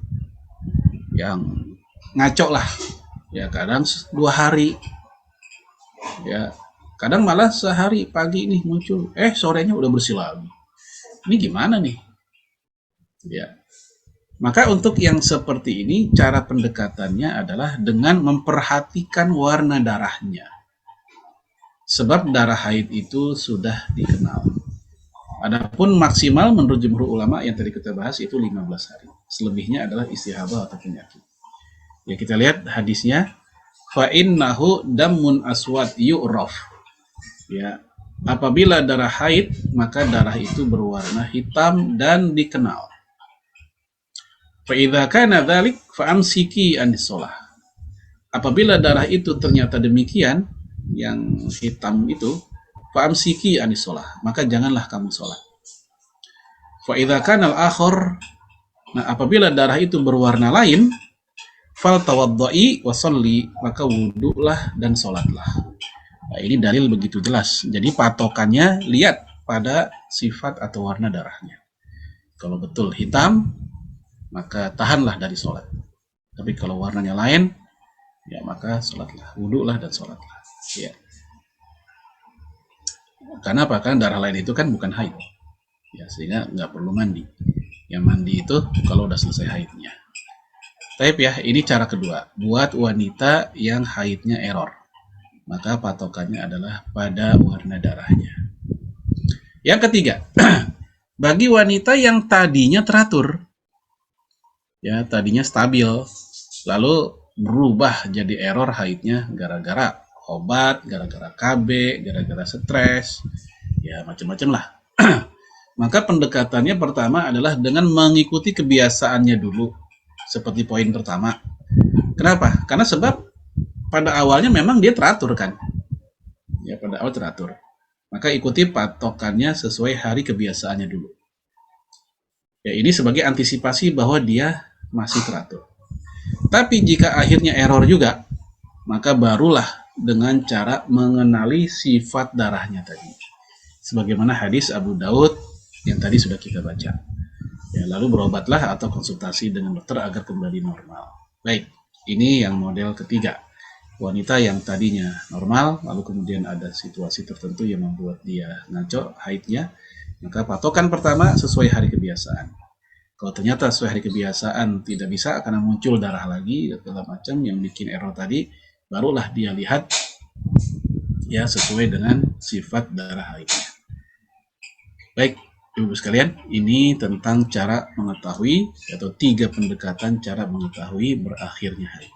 yang ngaco lah, ya kadang 2 hari, ya kadang malah sehari pagi nih muncul, sorenya udah bersih lagi. Ini gimana nih? Ya, maka untuk yang seperti ini cara pendekatannya adalah dengan memperhatikan warna darahnya, sebab darah haid itu sudah dikenal. Adapun maksimal menurut jumhur ulama yang tadi kita bahas itu 15 hari. Selebihnya adalah istihadah atau penyakit. Ya kita lihat hadisnya, fa innahu damun aswad yu'raf. Ya, apabila darah haid maka darah itu berwarna hitam dan dikenal. Fa idza kana dzalik fa amsiki anis shalah. Apabila darah itu ternyata demikian, yang hitam itu, fa amsiki anis shalah, maka janganlah kamu sholat. Fa idza kana al-akhar, nah apabila darah itu berwarna lain, fal tawaddai wa sholli, maka wudulah dan sholatlah. Nah, ini dalil begitu jelas. Jadi patokannya lihat pada sifat atau warna darahnya. Kalau betul hitam, maka tahanlah dari sholat. Tapi kalau warnanya lain, ya maka sholatlah, wudulah dan sholatlah. Ya. Karena apa? Karena darah lain itu kan bukan haid. Ya, sehingga nggak perlu mandi. Yang mandi itu kalau udah selesai haidnya. Tapi ya, ini cara kedua. Buat wanita yang haidnya error, maka patokannya adalah pada warna darahnya. Yang ketiga, bagi wanita yang tadinya teratur, ya tadinya stabil, lalu berubah jadi error haidnya gara-gara obat, gara-gara KB, gara-gara stres, ya macam-macam lah. Maka pendekatannya pertama adalah dengan mengikuti kebiasaannya dulu. Seperti poin pertama, Kenapa? Karena sebab pada awalnya memang dia teratur kan. Ya, pada awal teratur. Maka ikuti patokannya sesuai hari kebiasaannya dulu. Ya, ini sebagai antisipasi bahwa dia masih teratur. Tapi jika akhirnya error juga, maka barulah dengan cara mengenali sifat darahnya tadi. Sebagaimana hadis Abu Daud yang tadi sudah kita baca. Ya, lalu berobatlah atau konsultasi dengan dokter agar kembali normal. Baik, ini yang model ketiga. Wanita yang tadinya normal, lalu kemudian ada situasi tertentu yang membuat dia ngaco haidnya, maka patokan pertama sesuai hari kebiasaan. Kalau ternyata sesuai hari kebiasaan tidak bisa karena muncul darah lagi dan segala macam yang bikin error tadi, barulah dia lihat ya sesuai dengan sifat darah haidnya. Baik, Ibu sekalian, ini tentang cara mengetahui atau 3 pendekatan cara mengetahui berakhirnya haid.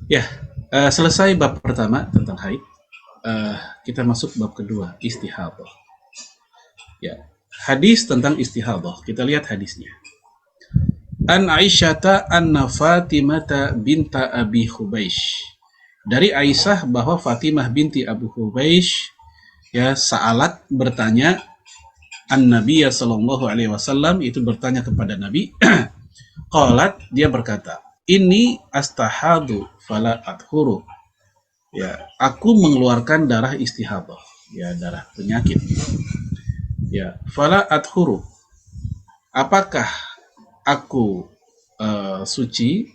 Ya, selesai bab pertama tentang haid. Kita masuk bab kedua, istihadhah. Ya, hadis tentang istihadhah. Kita lihat hadisnya. An Aisyata anna Fatimata binta Abi Hubaish. Dari Aisyah bahwa Fatimah binti Abu Hubaish ya sa'alat bertanya an Nabiya sallallahu alaihi wasallam, itu bertanya kepada Nabi. Qalat, dia berkata, ini astahadu fala adhuru. Ya, aku mengeluarkan darah istihadhah, ya darah penyakit. Ya, fala adhuru. Apakah aku suci?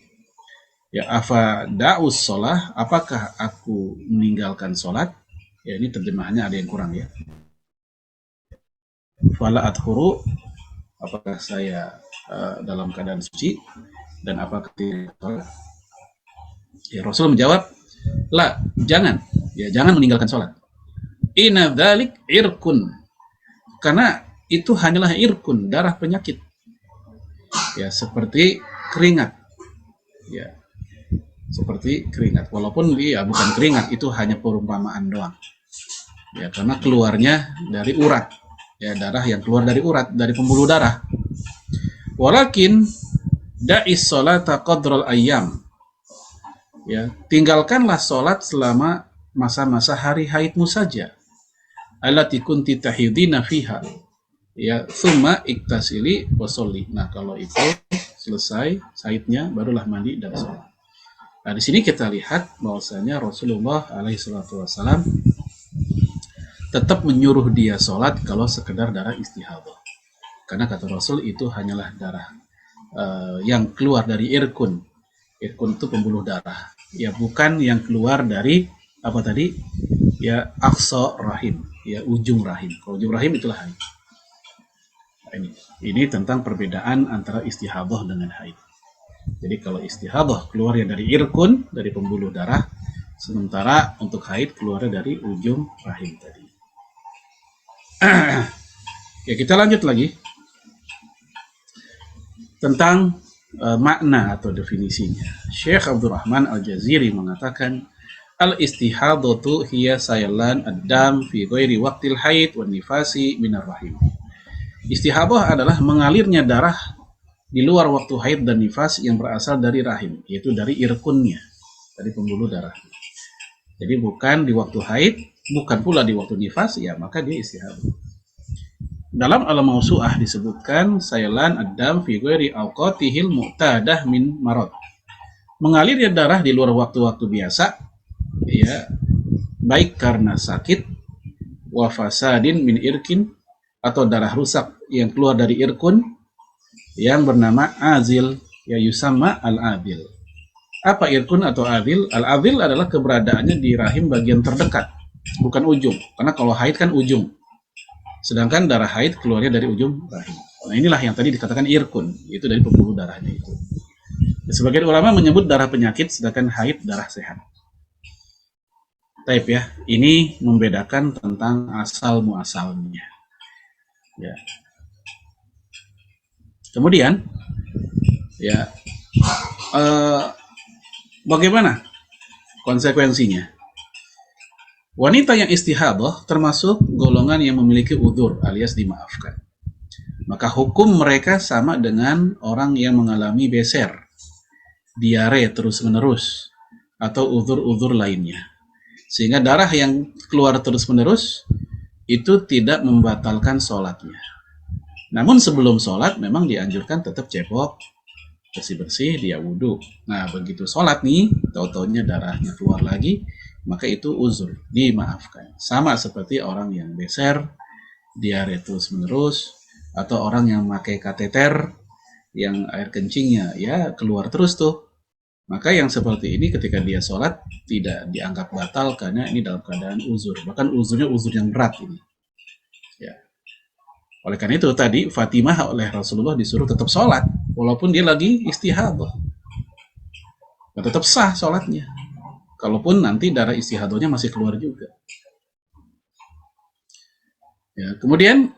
Ya, afa da'us sholah, apakah aku meninggalkan sholat? Ya, ini terjemahannya ada yang kurang ya. Fala adhuru, apakah saya dalam keadaan suci? Dan apakah tidak sholat? Ya, Rasul menjawab, la, jangan. Ya, jangan meninggalkan sholat. Inna dzalik irkun. Karena itu hanyalah irkun, darah penyakit. Ya, seperti keringat. Ya, seperti keringat. Walaupun dia bukan keringat, itu hanya perumpamaan doang. Ya, karena keluarnya dari urat. Ya, darah yang keluar dari urat, dari pembuluh darah. Walakin da'is sholata qadral ayyam. Ya, tinggalkanlah sholat selama masa-masa hari haidmu saja. Allati kunti tahidina fiha. Ya, tsumma iktasili wa sholli. Nah, kalau itu selesai haidnya barulah mandi dan sholat. Nah, di sini kita lihat bahwasanya Rasulullah alaihi salatu wasallam tetap menyuruh dia sholat kalau sekedar darah istihadhah. Karena kata Rasul itu hanyalah darah yang keluar dari irkun. Irkun itu pembuluh darah. Ya, bukan yang keluar dari apa tadi? Ya, aqsa rahim, ya ujung rahim. Kalau ujung rahim itulah haid. Nah, ini tentang perbedaan antara istihadhah dengan haid. Jadi kalau istihadhah keluarnya dari irkun, dari pembuluh darah, sementara untuk haid keluarnya dari ujung rahim tadi. Ya, kita lanjut lagi tentang makna atau definisinya. Syekh Abdurrahman Al-Jaziri mengatakan, al-istihadatu hiya saylan ad-dam fi ghairi waqtil haid wan nifasi minar rahim. Istihadhah adalah mengalirnya darah di luar waktu haid dan nifas yang berasal dari rahim, yaitu dari irkunnya, dari pembuluh darah. Jadi bukan di waktu haid, bukan pula di waktu nifas, ya maka dia istihadhah. Dalam Al-Mawsu'ah disebutkan saylan ad-dam fi ghairi awqatihil mu'tadah min marad. Mengalirnya darah di luar waktu-waktu biasa, ya, baik karena sakit, wa fasadin min irkin, atau darah rusak yang keluar dari irkun yang bernama azil, ya yusamma al-adil. Apa irkun atau adil? Al-adil adalah keberadaannya di rahim bagian terdekat, bukan ujung. Karena kalau haid kan ujung. Sedangkan darah haid keluarnya dari ujung rahim. Nah, inilah yang tadi dikatakan irkun, itu dari pembuluh darahnya itu. Sebagian ulama menyebut darah penyakit, sedangkan haid darah sehat. Taib ya, ini membedakan tentang asal muasalnya. Ya. Kemudian, ya, bagaimana konsekuensinya? Wanita yang istihadhah termasuk golongan yang memiliki udzur alias dimaafkan. Maka hukum mereka sama dengan orang yang mengalami beser. diare terus-menerus, atau uzur-uzur lainnya. Sehingga darah yang keluar terus-menerus itu tidak membatalkan sholatnya. Namun sebelum sholat memang dianjurkan tetap cebok, bersih-bersih, dia wudhu. Nah begitu sholat nih, tahu-taunya darahnya keluar lagi, maka itu uzur, dimaafkan. Sama seperti orang yang beser, diare terus-menerus, atau orang yang pakai kateter, yang air kencingnya ya keluar terus tuh. Maka yang seperti ini ketika dia sholat tidak dianggap batal karena ini dalam keadaan uzur. Bahkan uzurnya uzur yang berat ini. Ya. Oleh karena itu tadi Fatimah oleh Rasulullah disuruh tetap sholat walaupun dia lagi istihadah. Dan tetap sah sholatnya. Kalaupun nanti darah istihadahnya masih keluar juga. Ya, kemudian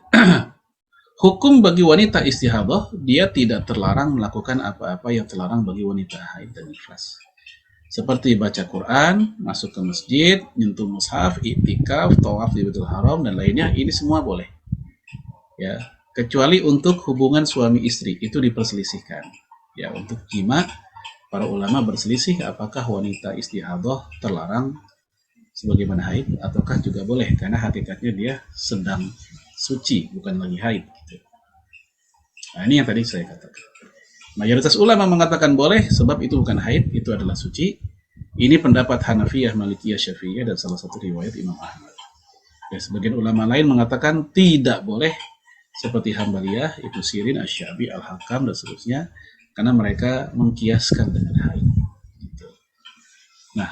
hukum bagi wanita istihadah, dia tidak terlarang melakukan apa-apa yang terlarang bagi wanita haid dan nifas. Seperti baca Quran, masuk ke masjid, nyentuh mushaf, i'tikaf, tawaf di Baitul Haram dan lainnya, ini semua boleh. Ya, kecuali untuk hubungan suami istri itu diperselisihkan. Ya, untuk jima para ulama berselisih apakah wanita istihadah terlarang sebagaimana haid ataukah juga boleh karena hakikatnya dia sedang suci bukan lagi haid gitu. Nah, ini yang tadi saya katakan. Mayoritas ulama mengatakan boleh sebab itu bukan haid, itu adalah suci. Ini pendapat Hanafiyah, Malikiyah, Syafi'iyah dan salah satu riwayat Imam Ahmad. Ya, sebagian ulama lain mengatakan tidak boleh seperti Hambaliyah, Ibnu Sirin, Asy-Syafi'i, Al-Hakam dan seterusnya karena mereka mengkiaskan dengan haid. Gitu. Nah,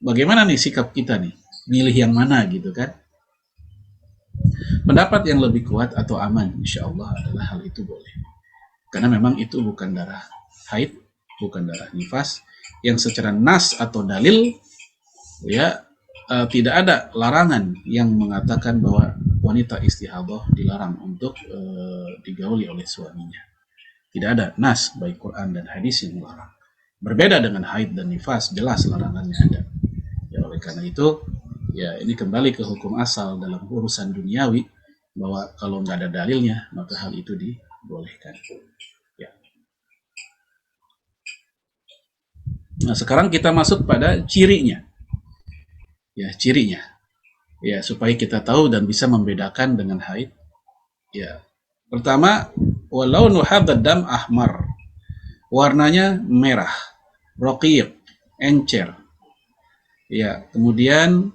bagaimana nih sikap kita nih? Milih yang mana gitu kan? Pendapat yang lebih kuat atau aman insya Allah adalah hal itu boleh. Karena memang itu bukan darah haid, bukan darah nifas, yang secara nas atau dalil ya tidak ada larangan yang mengatakan bahwa wanita istihadah dilarang untuk digauli oleh suaminya. Tidak ada nas baik Quran dan hadis yang melarang. Berbeda dengan haid dan nifas, jelas larangannya ada. Ya, oleh karena itu ya ini kembali ke hukum asal dalam urusan duniawi bahwa kalau nggak ada dalilnya maka hal itu dibolehkan. Ya. Nah sekarang kita masuk pada cirinya. Ya cirinya. Ya supaya kita tahu dan bisa membedakan dengan haid. Ya pertama walau nuhadzad dam ahmar, warnanya merah, raqiq, encer. Ya kemudian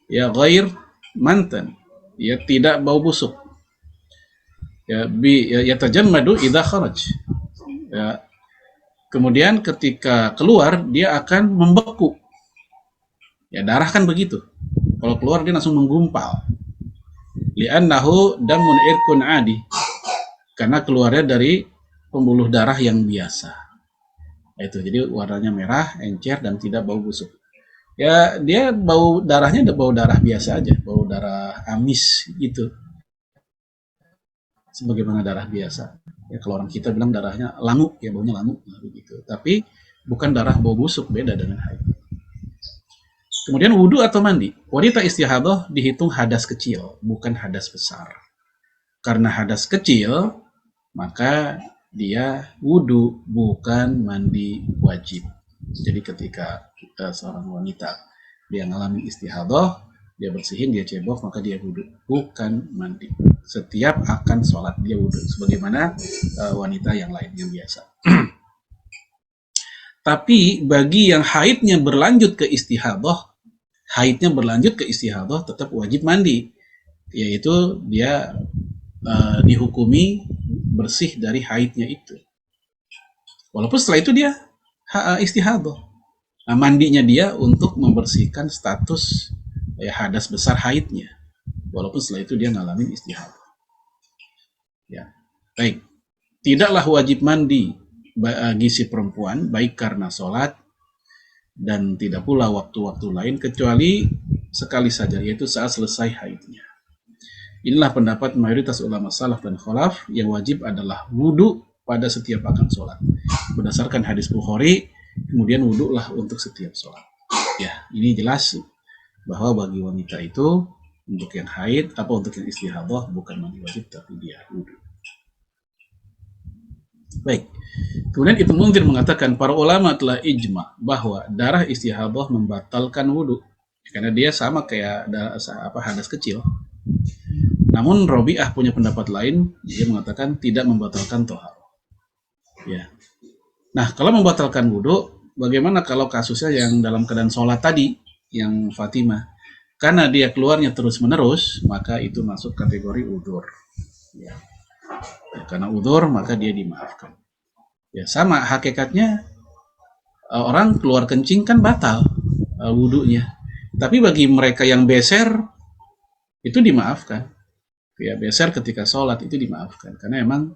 ya ghair mantan, ya tidak bau busuk. Ya yatajammadu idza kharaj. Ya. Kemudian ketika keluar dia akan membeku. Ya darah kan begitu. Kalau keluar dia langsung menggumpal. Li'annahu damun irkun adi. Karena keluarnya dari pembuluh darah yang biasa. Itu jadi warnanya merah, encer dan tidak bau busuk. Ya dia bau darahnya bau darah biasa aja, bau darah amis gitu, sebagaimana darah biasa. Ya kalau orang kita bilang darahnya langu, ya baunya langu begitu. Tapi bukan darah bau busuk, beda dengan haid. Kemudian wudhu atau mandi, wanita istihadah dihitung hadas kecil, bukan hadas besar. Karena hadas kecil, maka dia wudhu bukan mandi wajib. Jadi ketika seorang wanita dia ngalamin istihadah, dia bersihin, dia cebok, maka dia wudhu, bukan mandi. Setiap akan sholat dia wudhu, sebagaimana wanita yang lain yang biasa. Tapi bagi yang haidnya berlanjut ke istihadah, tetap wajib mandi, yaitu dia dihukumi bersih dari haidnya itu. Walaupun setelah itu dia istihadah. Nah, mandinya dia untuk membersihkan status hadas besar haidnya. Walaupun setelah itu dia ngalamin istihadah. Ya. Baik. Tidaklah wajib mandi bagi si perempuan baik karena sholat dan tidak pula waktu-waktu lain kecuali sekali saja, yaitu saat selesai haidnya. Inilah pendapat mayoritas ulama salaf dan khalaf, yang wajib adalah wudhu pada setiap akan sholat. Berdasarkan hadis Bukhari, kemudian wudhulah untuk setiap sholat. Ya, ini jelas bahwa bagi wanita itu untuk yang haid untuk yang istihadah bukan mandi wajib tapi dia wudhu. Baik. Kemudian Ibnu Munzir mengatakan para ulama telah ijma bahwa darah istihadah membatalkan wudhu karena dia sama kayak hadas kecil. Namun Robi'ah punya pendapat lain, dia mengatakan tidak membatalkan toharoh. Ya. Nah, kalau membatalkan wudhu, bagaimana kalau kasusnya yang dalam keadaan sholat tadi, yang Fatimah? Karena dia keluarnya terus-menerus, maka itu masuk kategori udzur. Ya. Karena udzur, maka dia dimaafkan. Ya, sama hakikatnya orang keluar kencing kan batal wudhunya. Tapi bagi mereka yang beser itu dimaafkan. Ya, beser ketika sholat itu dimaafkan karena emang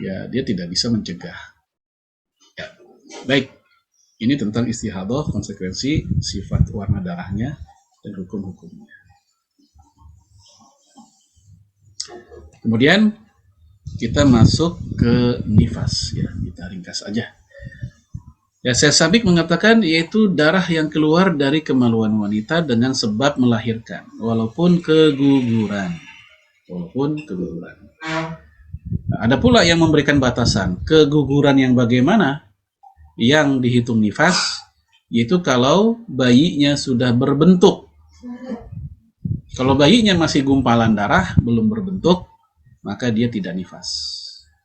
ya dia tidak bisa mencegah. Ya. Baik, ini tentang istihadah, konsekuensi, sifat warna darahnya dan hukum-hukumnya. Kemudian kita masuk ke nifas, ya kita ringkas aja. Ya, Syekh Sabik mengatakan yaitu darah yang keluar dari kemaluan wanita dengan sebab melahirkan, walaupun keguguran. Nah, ada pula yang memberikan batasan keguguran yang bagaimana yang dihitung nifas, yaitu kalau bayinya sudah berbentuk. Kalau bayinya masih gumpalan darah belum berbentuk, maka dia tidak nifas.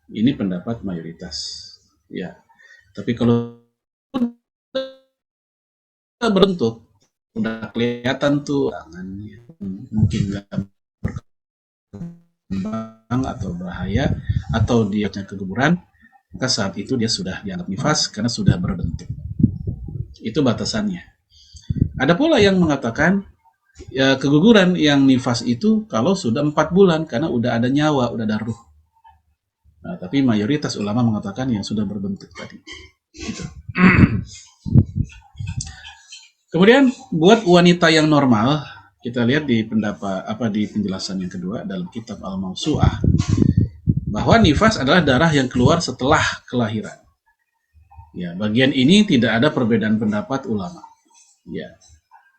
Ini pendapat mayoritas. Ya. Tapi kalau udah berbentuk, udah kelihatan tuh tangannya, mungkin nggak berkembang atau bahaya, atau dia punya keguguran, maka saat itu dia sudah dianggap nifas karena sudah berbentuk. Itu batasannya. Ada pula yang mengatakan ya, keguguran yang nifas itu kalau sudah 4 bulan karena udah ada nyawa, udah ada ruh. Nah, tapi mayoritas ulama mengatakan yang sudah berbentuk tadi. Gitu. Kemudian buat wanita yang normal, kita lihat di di penjelasan yang kedua dalam kitab Al-Mawsu'ah bahwa nifas adalah darah yang keluar setelah kelahiran. Ya, bagian ini tidak ada perbedaan pendapat ulama. Ya.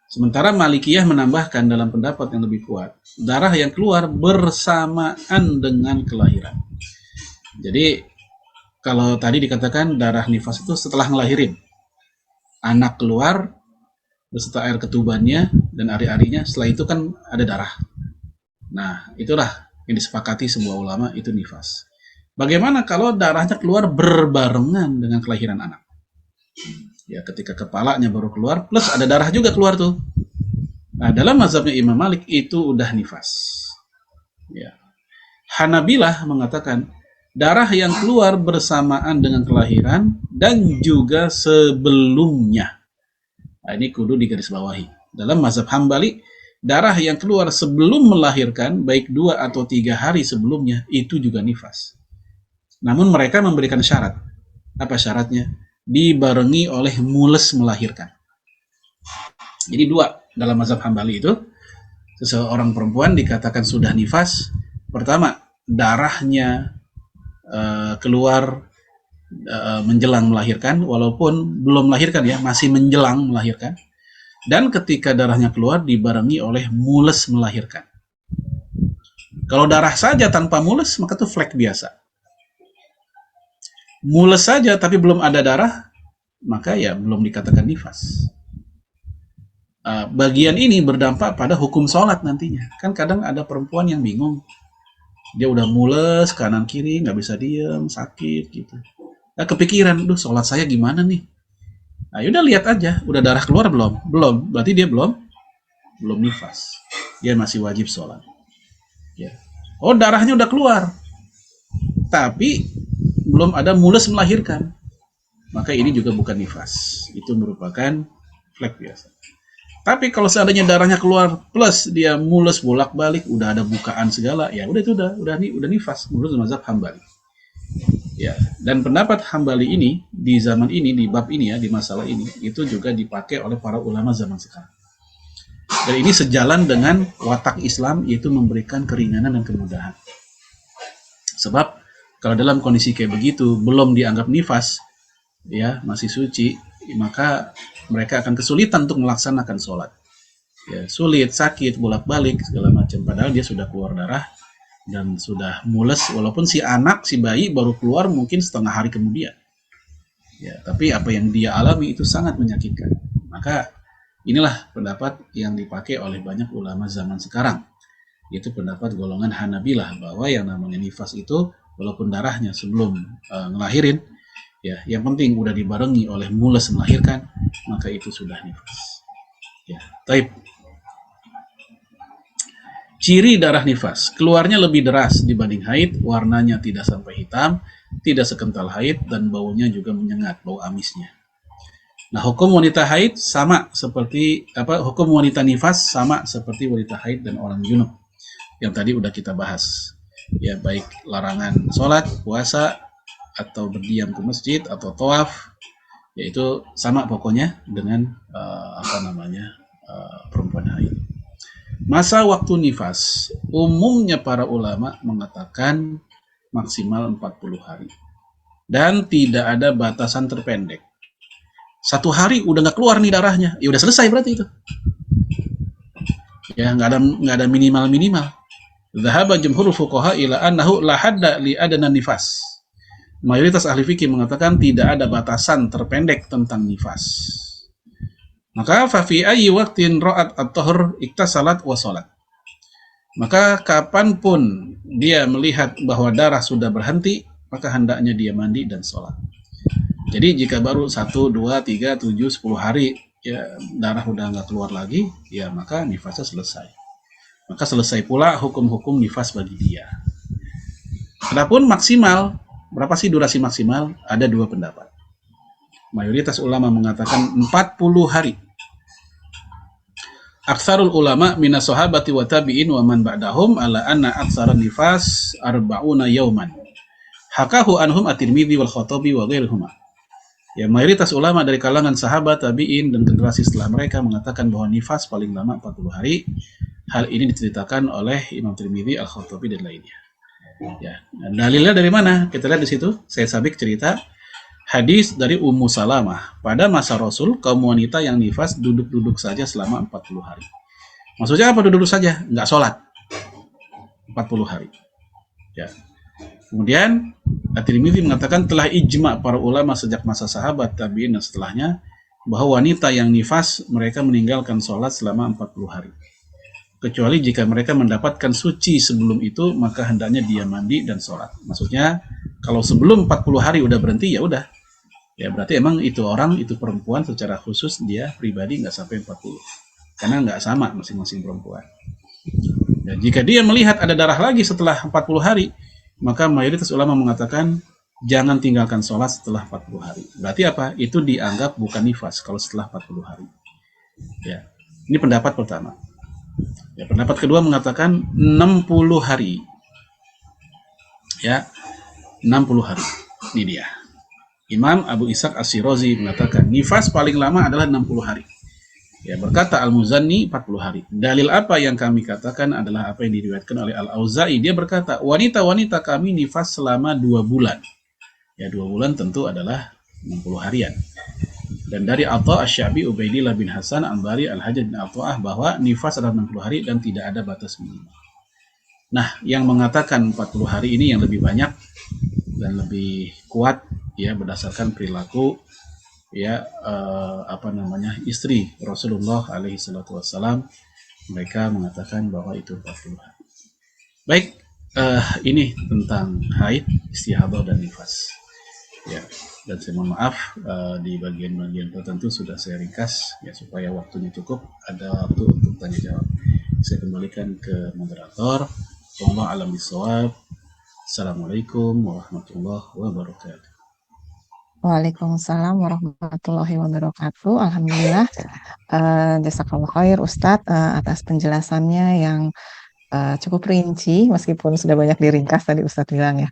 Sementara Malikiyah menambahkan dalam pendapat yang lebih kuat, darah yang keluar bersamaan dengan kelahiran. Jadi kalau tadi dikatakan darah nifas itu setelah ngelahirin, anak keluar beserta air ketubannya dan ari-arinya, setelah itu kan ada darah. Nah, itulah yang disepakati semua ulama itu nifas. Bagaimana kalau darahnya keluar berbarengan dengan kelahiran anak? Ya, ketika kepalanya baru keluar, plus ada darah juga keluar tuh. Nah, dalam mazhabnya Imam Malik itu udah nifas. Ya. Hanabilah mengatakan darah yang keluar bersamaan dengan kelahiran dan juga sebelumnya. Nah, ini kudu digarisbawahi. Dalam mazhab Hambali, darah yang keluar sebelum melahirkan, baik 2 atau 3 hari sebelumnya, itu juga nifas. Namun mereka memberikan syarat. Apa syaratnya? Dibarengi oleh mules melahirkan. Jadi 2 dalam mazhab Hambali itu, seseorang perempuan dikatakan sudah nifas. Pertama, darahnya keluar menjelang melahirkan, walaupun belum melahirkan ya, masih menjelang melahirkan. Dan ketika darahnya keluar dibarengi oleh mules melahirkan. Kalau darah saja tanpa mules, maka itu flek biasa. Mules saja tapi belum ada darah, maka ya belum dikatakan nifas. Bagian ini berdampak pada hukum sholat nantinya. Kan kadang ada perempuan yang bingung, dia udah mules kanan kiri, nggak bisa diem, sakit gitu. Nah, kepikiran, duh sholat saya gimana nih? Nah, yaudah lihat aja, udah darah keluar belum? Belum, berarti dia belum nifas. Dia masih wajib sholat. Ya. Oh, darahnya udah keluar, tapi belum ada mules melahirkan, maka ini juga bukan nifas. Itu merupakan flek biasa. Tapi kalau seandainya darahnya keluar plus dia mules bolak-balik, udah ada bukaan segala, ya udah itu udah nifas menurut mazhab Hambali. Ya, dan pendapat Hambali ini di zaman ini, di bab ini ya, di masalah ini, itu juga dipakai oleh para ulama zaman sekarang. Dan ini sejalan dengan watak Islam, yaitu memberikan keringanan dan kemudahan. Sebab kalau dalam kondisi kayak begitu belum dianggap nifas, ya masih suci, maka mereka akan kesulitan untuk melaksanakan sholat. Ya, sulit, sakit, bolak-balik segala macam. Padahal dia sudah keluar darah dan sudah mules, walaupun si bayi baru keluar mungkin setengah hari kemudian. Ya, tapi apa yang dia alami itu sangat menyakitkan. Maka inilah pendapat yang dipakai oleh banyak ulama zaman sekarang. Itu pendapat golongan Hanabilah, bahwa yang namanya nifas itu walaupun darahnya sebelum ngelahirin, ya, yang penting udah dibarengi oleh mules melahirkan, maka itu sudah nifas. Ya, taib. Ciri darah nifas, keluarnya lebih deras dibanding haid, warnanya tidak sampai hitam, tidak sekental haid, dan baunya juga menyengat, bau amisnya. Nah, hukum wanita haid sama seperti hukum wanita nifas sama seperti wanita haid dan orang junub yang tadi udah kita bahas. Ya, baik larangan sholat, puasa, atau berdiam ke masjid atau tawaf, yaitu sama pokoknya dengan perempuan haid. Masa waktu nifas, umumnya para ulama mengatakan maksimal 40 hari. Dan tidak ada batasan terpendek. 1 hari udah nggak keluar nih darahnya, ya udah selesai berarti itu. Ya, nggak ada minimal. Dhahaba jumhur fuqaha ila annahu la hadda li adna nifas. Mayoritas ahli fikih mengatakan tidak ada batasan terpendek tentang nifas. Maka fa fi ayyi waqtin ra'at at-tahur iktasalat wa shalat. Maka kapanpun dia melihat bahwa darah sudah berhenti, maka hendaknya dia mandi dan sholat. Jadi jika baru 1, 2, 3, 7, 10 hari ya darah udah nggak keluar lagi, ya maka nifasnya selesai. Maka selesai pula hukum-hukum nifas bagi dia. Adapun maksimal, berapa sih durasi maksimal? Ada 2 pendapat. Mayoritas ulama mengatakan 40 hari. Aksarul ulama minas sahabati wa tabi'in wa man ba'dahum ala anna aksara nifas arba'una yauman. Hakahu anhum at-Tirmidzi wal Khattabi wa ghairuhuma. Ya, mayoritas ulama dari kalangan sahabat, tabi'in, dan generasi setelah mereka mengatakan bahwa nifas paling lama 40 hari. Hal ini diceritakan oleh Imam Tirmidzi, Al-Khattabi, dan lainnya. Ya, dalilnya dari mana? Kita lihat di situ. Saya sabik cerita hadis dari Ummu Salamah. Pada masa Rasul, kaum wanita yang nifas duduk-duduk saja selama 40 hari. Maksudnya apa duduk saja? Nggak sholat. 40 hari. Ya. Kemudian At-Tirmidzi mengatakan telah ijma para ulama sejak masa sahabat, tabi'in, dan setelahnya bahwa wanita yang nifas mereka meninggalkan sholat selama 40 hari. Kecuali jika mereka mendapatkan suci sebelum itu, maka hendaknya dia mandi dan sholat. Maksudnya kalau sebelum 40 hari udah berhenti, ya udah. Ya berarti emang itu orang, itu perempuan secara khusus dia pribadi nggak sampai 40. Karena nggak sama masing-masing perempuan. Ya, jika dia melihat ada darah lagi setelah 40 hari, maka mayoritas ulama mengatakan jangan tinggalkan sholat setelah 40 hari. Berarti apa? Itu dianggap bukan nifas kalau setelah 40 hari. Ya, ini pendapat pertama. Ya, pendapat kedua mengatakan 60 hari. Ya, 60 hari. Ini dia. Imam Abu Ishaq As-Shirazi mengatakan nifas paling lama adalah 60 hari. Ya, berkata Al-Muzanni 40 hari. Dalil apa yang kami katakan adalah apa yang diriwayatkan oleh Al-Auza'i. Dia berkata, wanita-wanita kami nifas selama 2 bulan. Ya, 2 bulan tentu adalah 60 harian. Dan dari Atha Asy-Sya'bi, Ubaidillah bin Hasan, Ambari, Al-Hajjaj bin Al-Ta'ah bahwa nifas adalah 60 hari dan tidak ada batas minimal. Nah, yang mengatakan 40 hari ini yang lebih banyak dan lebih kuat ya berdasarkan perilaku ya istri Rasulullah alaihi salatu wassalam, mereka mengatakan bahwa itu 40 hari. Baik, ini tentang haid, istihadah, dan nifas. Ya, dan saya mohon maaf di bagian-bagian tertentu sudah saya ringkas ya supaya waktunya cukup, ada waktu untuk tanya jawab. Saya kembalikan ke moderator. Wallahu a'lam bishawab. Assalamualaikum warahmatullahi wabarakatuh. Waalaikumsalam warahmatullahi wabarakatuh. Alhamdulillah. Jazakallah khair Ustadz atas penjelasannya yang cukup rinci meskipun sudah banyak diringkas tadi Ustadz bilang ya.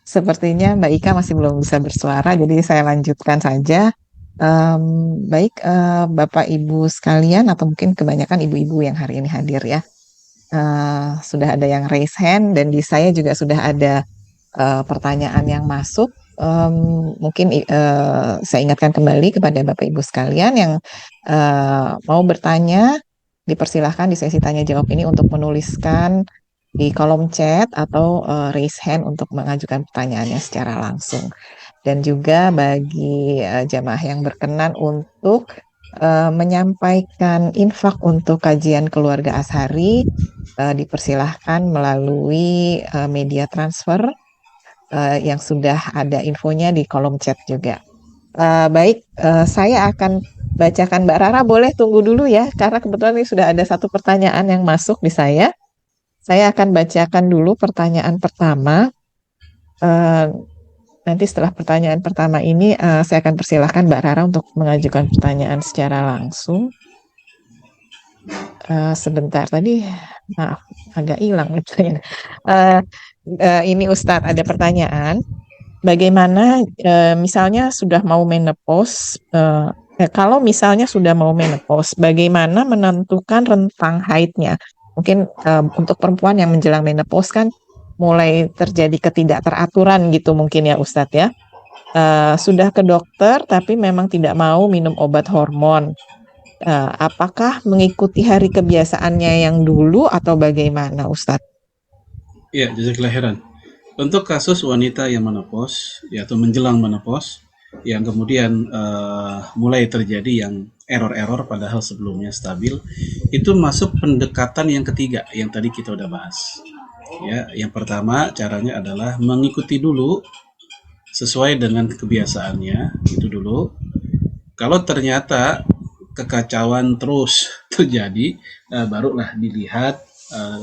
Sepertinya Mbak Ika masih belum bisa bersuara, jadi saya lanjutkan saja. Baik, Bapak Ibu sekalian, atau mungkin kebanyakan ibu-ibu yang hari ini hadir ya. Sudah ada yang raise hand, dan di saya juga sudah ada pertanyaan yang masuk. Mungkin saya ingatkan kembali kepada Bapak Ibu sekalian yang mau bertanya, dipersilahkan di sesi tanya jawab ini untuk menuliskan di kolom chat atau raise hand untuk mengajukan pertanyaannya secara langsung. Dan juga bagi jamaah yang berkenan untuk menyampaikan infak untuk kajian keluarga Azhari, dipersilahkan melalui media transfer yang sudah ada infonya di kolom chat juga. Baik, saya akan bacakan. Mbak Rara boleh tunggu dulu ya, karena kebetulan ini sudah ada satu pertanyaan yang masuk di saya. Saya akan bacakan dulu pertanyaan pertama. Nanti setelah pertanyaan pertama ini, saya akan persilahkan Mbak Rara untuk mengajukan pertanyaan secara langsung. Sebentar, tadi maaf, agak hilang pertanyaan. Ini Ustadz, ada pertanyaan. Bagaimana misalnya sudah mau menopause, kalau misalnya sudah mau menopause, bagaimana menentukan rentang haidnya? Mungkin untuk perempuan yang menjelang menopause kan mulai terjadi ketidakteraturan gitu mungkin ya Ustadz ya. Sudah ke dokter tapi memang tidak mau minum obat hormon. Apakah mengikuti hari kebiasaannya yang dulu atau bagaimana Ustadz? Ya, jazakallah khairan. Untuk kasus wanita yang menopause, atau menjelang menopause, yang kemudian mulai terjadi yang error-error padahal sebelumnya stabil, itu masuk pendekatan yang ketiga yang tadi kita udah bahas. Ya, yang pertama caranya adalah mengikuti dulu sesuai dengan kebiasaannya, itu dulu. Kalau ternyata kekacauan terus terjadi, barulah dilihat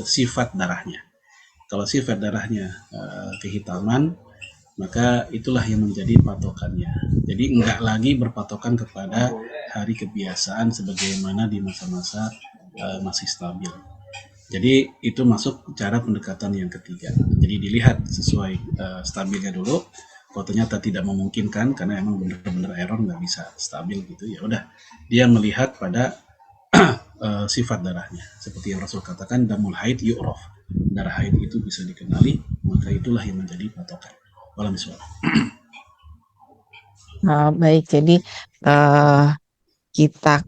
sifat darahnya. Kalau sifat darahnya kehitaman, maka itulah yang menjadi patokannya. Jadi enggak lagi berpatokan kepada hari kebiasaan sebagaimana di masa-masa masih stabil. Jadi itu masuk cara pendekatan yang ketiga. Jadi dilihat sesuai stabilnya dulu. Kalau ternyata tidak memungkinkan karena emang benar-benar error, nggak bisa stabil gitu, ya udah dia melihat pada sifat darahnya. Seperti yang Rasul katakan, damul haid yu'raf, darah haid itu bisa dikenali, maka itulah yang menjadi patokan. Walam bismillah. Baik, jadi kita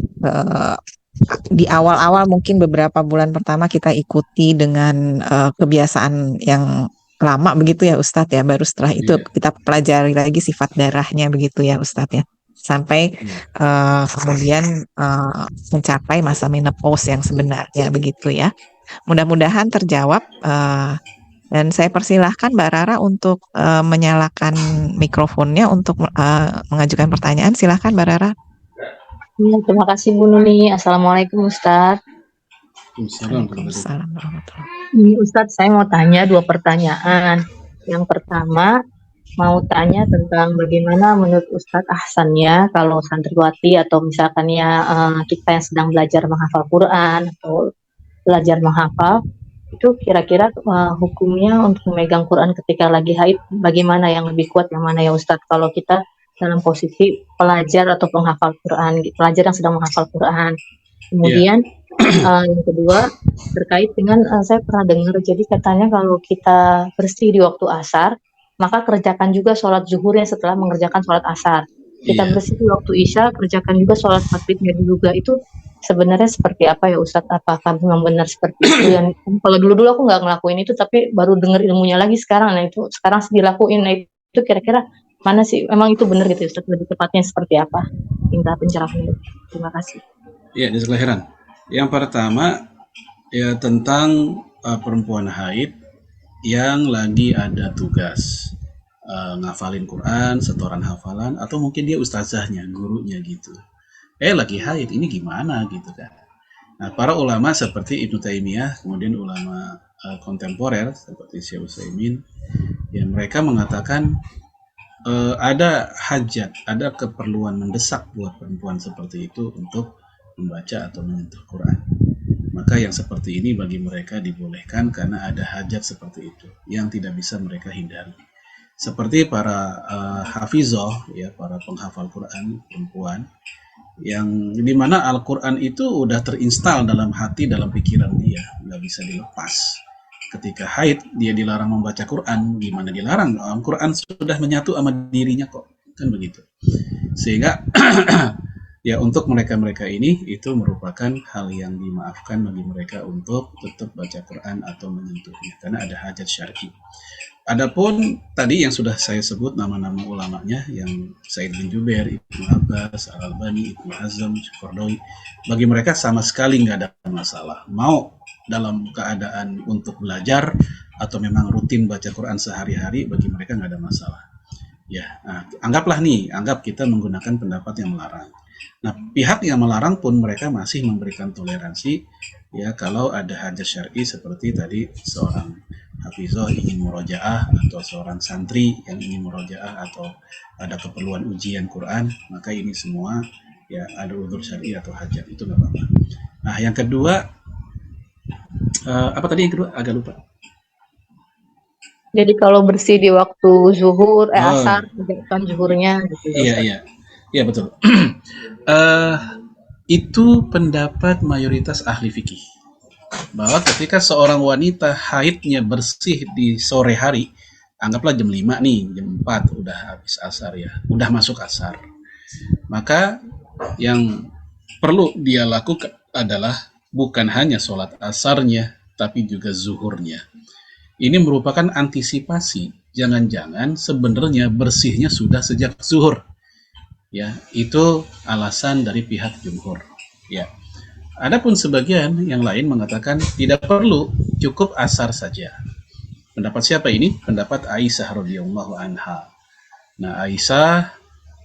di awal-awal mungkin beberapa bulan pertama kita ikuti dengan kebiasaan yang lama begitu ya Ustadz ya, baru setelah itu kita pelajari lagi sifat darahnya begitu ya Ustadz ya, sampai kemudian mencapai masa menopause yang sebenarnya begitu ya. Mudah-mudahan terjawab, dan saya persilahkan Mbak Rara untuk menyalakan mikrofonnya untuk mengajukan pertanyaan. Silahkan Mbak Rara. Ya, terima kasih Bu Nuni. Assalamualaikum Ustadz. Waalaikumsalam warahmatullahi. Ini Ustadz, saya mau tanya 2 pertanyaan. Yang pertama, mau tanya tentang bagaimana menurut Ustadz ahsannya kalau santriwati atau misalkan ya kita yang sedang belajar menghafal Quran atau belajar menghafal, itu kira-kira hukumnya untuk memegang Quran ketika lagi haid, bagaimana yang lebih kuat, yang mana ya Ustadz? Kalau kita dalam posisi pelajar atau penghafal Quran, pelajar yang sedang menghafal Quran. Kemudian yang kedua terkait dengan saya pernah dengar, jadi katanya kalau kita bersih di waktu asar, maka kerjakan juga sholat zuhurnya setelah mengerjakan sholat asar. Kita bersih di waktu isya, kerjakan juga sholat maghribnya juga. Itu sebenarnya seperti apa ya Ustadz? Apakah memang benar seperti itu? Yang kalau dulu aku nggak ngelakuin itu, tapi baru dengar ilmunya lagi sekarang. Nah itu sekarang dilakuin. Nah itu kira-kira mana sih? Emang itu benar gitu Ustadz? Lebih tepatnya seperti apa? Minta pencerahan. Terima kasih. Ya, jazakallah khairan. Yang pertama ya tentang perempuan haid yang lagi ada tugas ngafalin Quran, setoran hafalan, atau mungkin dia ustazahnya, gurunya gitu. Lagi haid, ini gimana gitu kan. Nah, para ulama seperti Ibnu Taimiyah, kemudian ulama kontemporer seperti Syekh Utsaimin, ya mereka mengatakan ada hajat, ada keperluan mendesak buat perempuan seperti itu untuk membaca atau menyentuh Quran. Maka yang seperti ini bagi mereka dibolehkan karena ada hajat seperti itu yang tidak bisa mereka hindari. Seperti para hafizah, ya para penghafal Quran perempuan, yang dimana Al-Quran itu udah terinstal dalam hati, dalam pikiran dia, nggak bisa dilepas. Ketika haid dia dilarang membaca Quran, gimana dilarang? Al-Quran sudah menyatu sama dirinya kok, kan begitu. Sehingga Ya, untuk mereka-mereka ini itu merupakan hal yang dimaafkan bagi mereka untuk tetap baca Quran atau menyentuhnya karena ada hajat syar'i. Adapun tadi yang sudah saya sebut nama-nama ulamanya yang Said bin Jubair, Ibnu Abbas, Al-Albani, Ibnu Hazm, Qardawi, bagi mereka sama sekali nggak ada masalah. Mau dalam keadaan untuk belajar atau memang rutin baca Quran sehari-hari, bagi mereka nggak ada masalah. Ya, nah, anggap kita menggunakan pendapat yang melarang. Nah, pihak yang melarang pun mereka masih memberikan toleransi ya kalau ada hajat syar'i seperti tadi seorang hafizah ingin murojaah atau seorang santri yang ingin murojaah atau ada keperluan ujian Quran, maka ini semua ya ada udzur syar'i atau hajat itu nggak apa-apa. Nah, yang kedua apa tadi yang kedua? Agak lupa. Jadi kalau bersih di waktu zuhur, Oh, asar, mengerjakan zuhurnya gitu ya iya Ustaz. iya. Iya betul. Itu pendapat mayoritas ahli fikih bahwa ketika seorang wanita haidnya bersih di sore hari, anggaplah jam 5 nih, jam 4 udah habis asar ya, udah masuk asar. Maka yang perlu dia lakukan adalah bukan hanya sholat asarnya, tapi juga zuhurnya. Ini merupakan antisipasi. Jangan-jangan sebenarnya bersihnya sudah sejak zuhur. Ya, itu alasan dari pihak jumhur. Ya. Adapun sebagian yang lain mengatakan tidak perlu, cukup asar saja. Pendapat siapa ini? Pendapat Aisyah radhiyallahu anha. Nah, Aisyah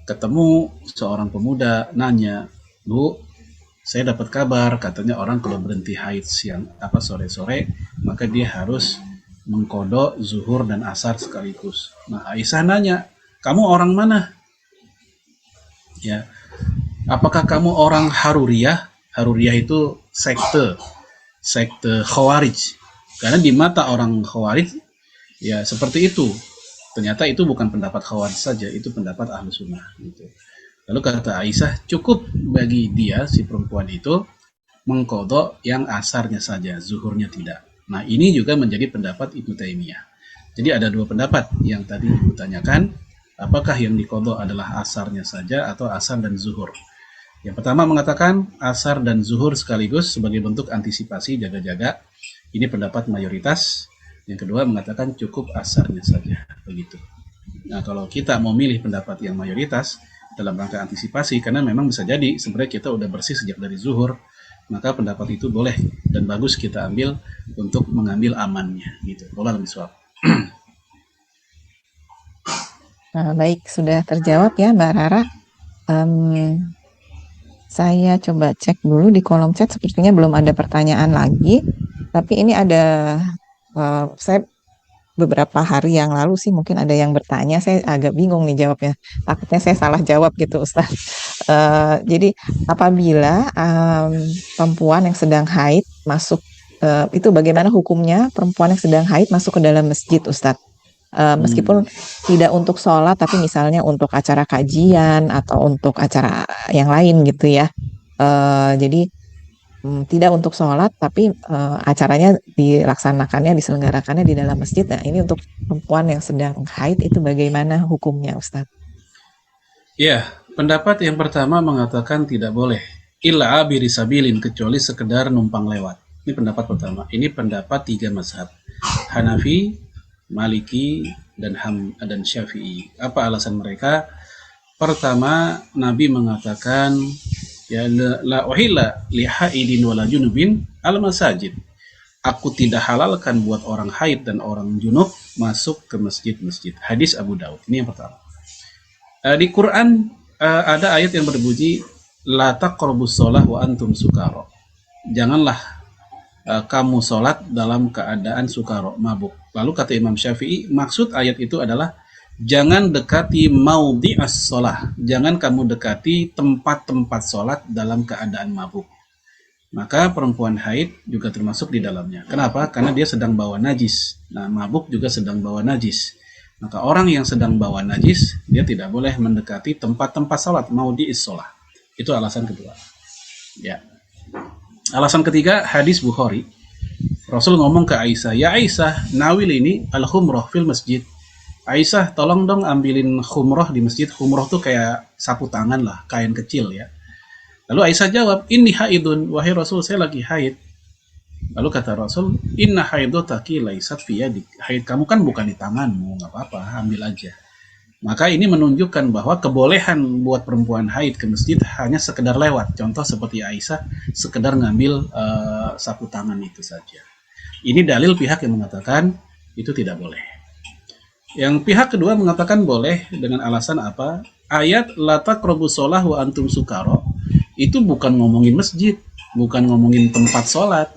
ketemu seorang pemuda nanya, "Bu, saya dapat kabar katanya orang kalau berhenti haid sore-sore, maka dia harus mengkodok zuhur dan asar sekaligus." Nah, Aisyah nanya, "Kamu orang mana?" Ya, apakah kamu orang Haruriyah? Haruriyah itu sekte Khawarij. Karena di mata orang Khawarij ya seperti itu. Ternyata itu bukan pendapat Khawarij saja, itu pendapat Ahlu Sunnah gitu. Lalu kata Aisyah, cukup bagi dia si perempuan itu mengkodok yang asarnya saja, zuhurnya tidak. Nah, ini juga menjadi pendapat Ibnu Taimiyah. Jadi ada dua pendapat yang tadi Ibu tanyakan, apakah yang dikodok adalah asarnya saja atau asar dan zuhur. Yang pertama mengatakan asar dan zuhur sekaligus sebagai bentuk antisipasi jaga-jaga. Ini pendapat mayoritas. Yang kedua mengatakan cukup asarnya saja. Begitu. Nah, kalau kita mau milih pendapat yang mayoritas dalam rangka antisipasi, karena memang bisa jadi sebenarnya kita udah bersih sejak dari zuhur, maka pendapat itu boleh dan bagus kita ambil untuk mengambil amannya. Gitu. Wallahu a'lam. Nah, baik, sudah terjawab ya Mbak Rara. Saya coba cek dulu di kolom chat, sepertinya belum ada pertanyaan lagi. Tapi ini ada, saya beberapa hari yang lalu sih mungkin ada yang bertanya, saya agak bingung nih jawabnya. Takutnya saya salah jawab gitu Ustaz. Jadi apabila perempuan yang sedang haid masuk, itu bagaimana hukumnya perempuan yang sedang haid masuk ke dalam masjid Ustaz? Meskipun tidak untuk sholat, tapi misalnya untuk acara kajian atau untuk acara yang lain gitu ya. Jadi tidak untuk sholat, tapi acaranya diselenggarakannya di dalam masjid. Nah, ini untuk perempuan yang sedang haid itu bagaimana hukumnya, Ustadz? Ya, pendapat yang pertama mengatakan tidak boleh. Illa abiri sabilin, kecuali sekedar numpang lewat. Ini pendapat pertama. Ini pendapat 3 mazhab. Hanafi, Maliki, dan Syafi'i. Apa alasan mereka? Pertama, Nabi mengatakan ya la uhilla li haidin wala junubin al masajid. Aku tidak halalkan buat orang haid dan orang junub masuk ke masjid-masjid. Hadis Abu Daud. Ini yang pertama. Di Quran ada ayat yang berbunyi la taqrabus shalah wa antum sukara. Janganlah kamu sholat dalam keadaan sukaro, mabuk. Lalu kata Imam Syafi'i, maksud ayat itu adalah jangan dekati maudhi'as sholah. Jangan kamu dekati tempat-tempat sholat dalam keadaan mabuk. Maka perempuan haid juga termasuk di dalamnya. Kenapa? Karena dia sedang bawa najis. Nah, mabuk juga sedang bawa najis. Maka orang yang sedang bawa najis, dia tidak boleh mendekati tempat-tempat sholat, maudhi'is sholah. Itu alasan kedua. Ya. Alasan ketiga, hadis Bukhari. Rasul ngomong ke Aisyah, ya Aisyah, nawil ini al-khumroh fil masjid. Aisyah, tolong dong ambilin khumroh di masjid. Khumroh tuh kayak sapu tangan lah, kain kecil ya. Lalu Aisyah jawab, inni haidun, wahai Rasul, saya lagi haid. Lalu kata Rasul, inna haidotaki laisat fi yadik. Haid kamu kan bukan di tanganmu, nggak apa-apa, ambil aja. Maka ini menunjukkan bahwa kebolehan buat perempuan haid ke masjid hanya sekedar lewat. Contoh seperti Aisyah, sekedar ngambil sapu tangan itu saja. Ini dalil pihak yang mengatakan itu tidak boleh. Yang pihak kedua mengatakan boleh dengan alasan apa? Ayat la taqrabus shalah wa antum sukara itu bukan ngomongin masjid, bukan ngomongin tempat sholat.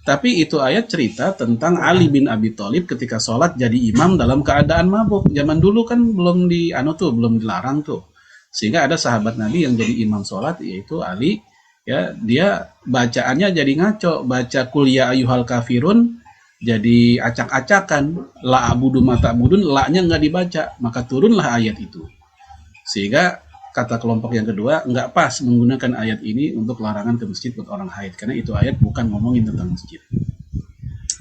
Tapi itu ayat cerita tentang Ali bin Abi Thalib ketika sholat jadi imam dalam keadaan mabuk. Zaman dulu kan belum belum dilarang tuh. Sehingga ada sahabat Nabi yang jadi imam sholat, yaitu Ali. Ya, dia bacaannya jadi ngaco, baca kuliah ayyuhal kafirun jadi acak-acakan, la abudu mata abudun, la-nya nggak dibaca, maka turunlah ayat itu. Sehingga kata kelompok yang kedua, nggak pas menggunakan ayat ini untuk larangan ke masjid buat orang haid, karena itu ayat bukan ngomongin tentang masjid.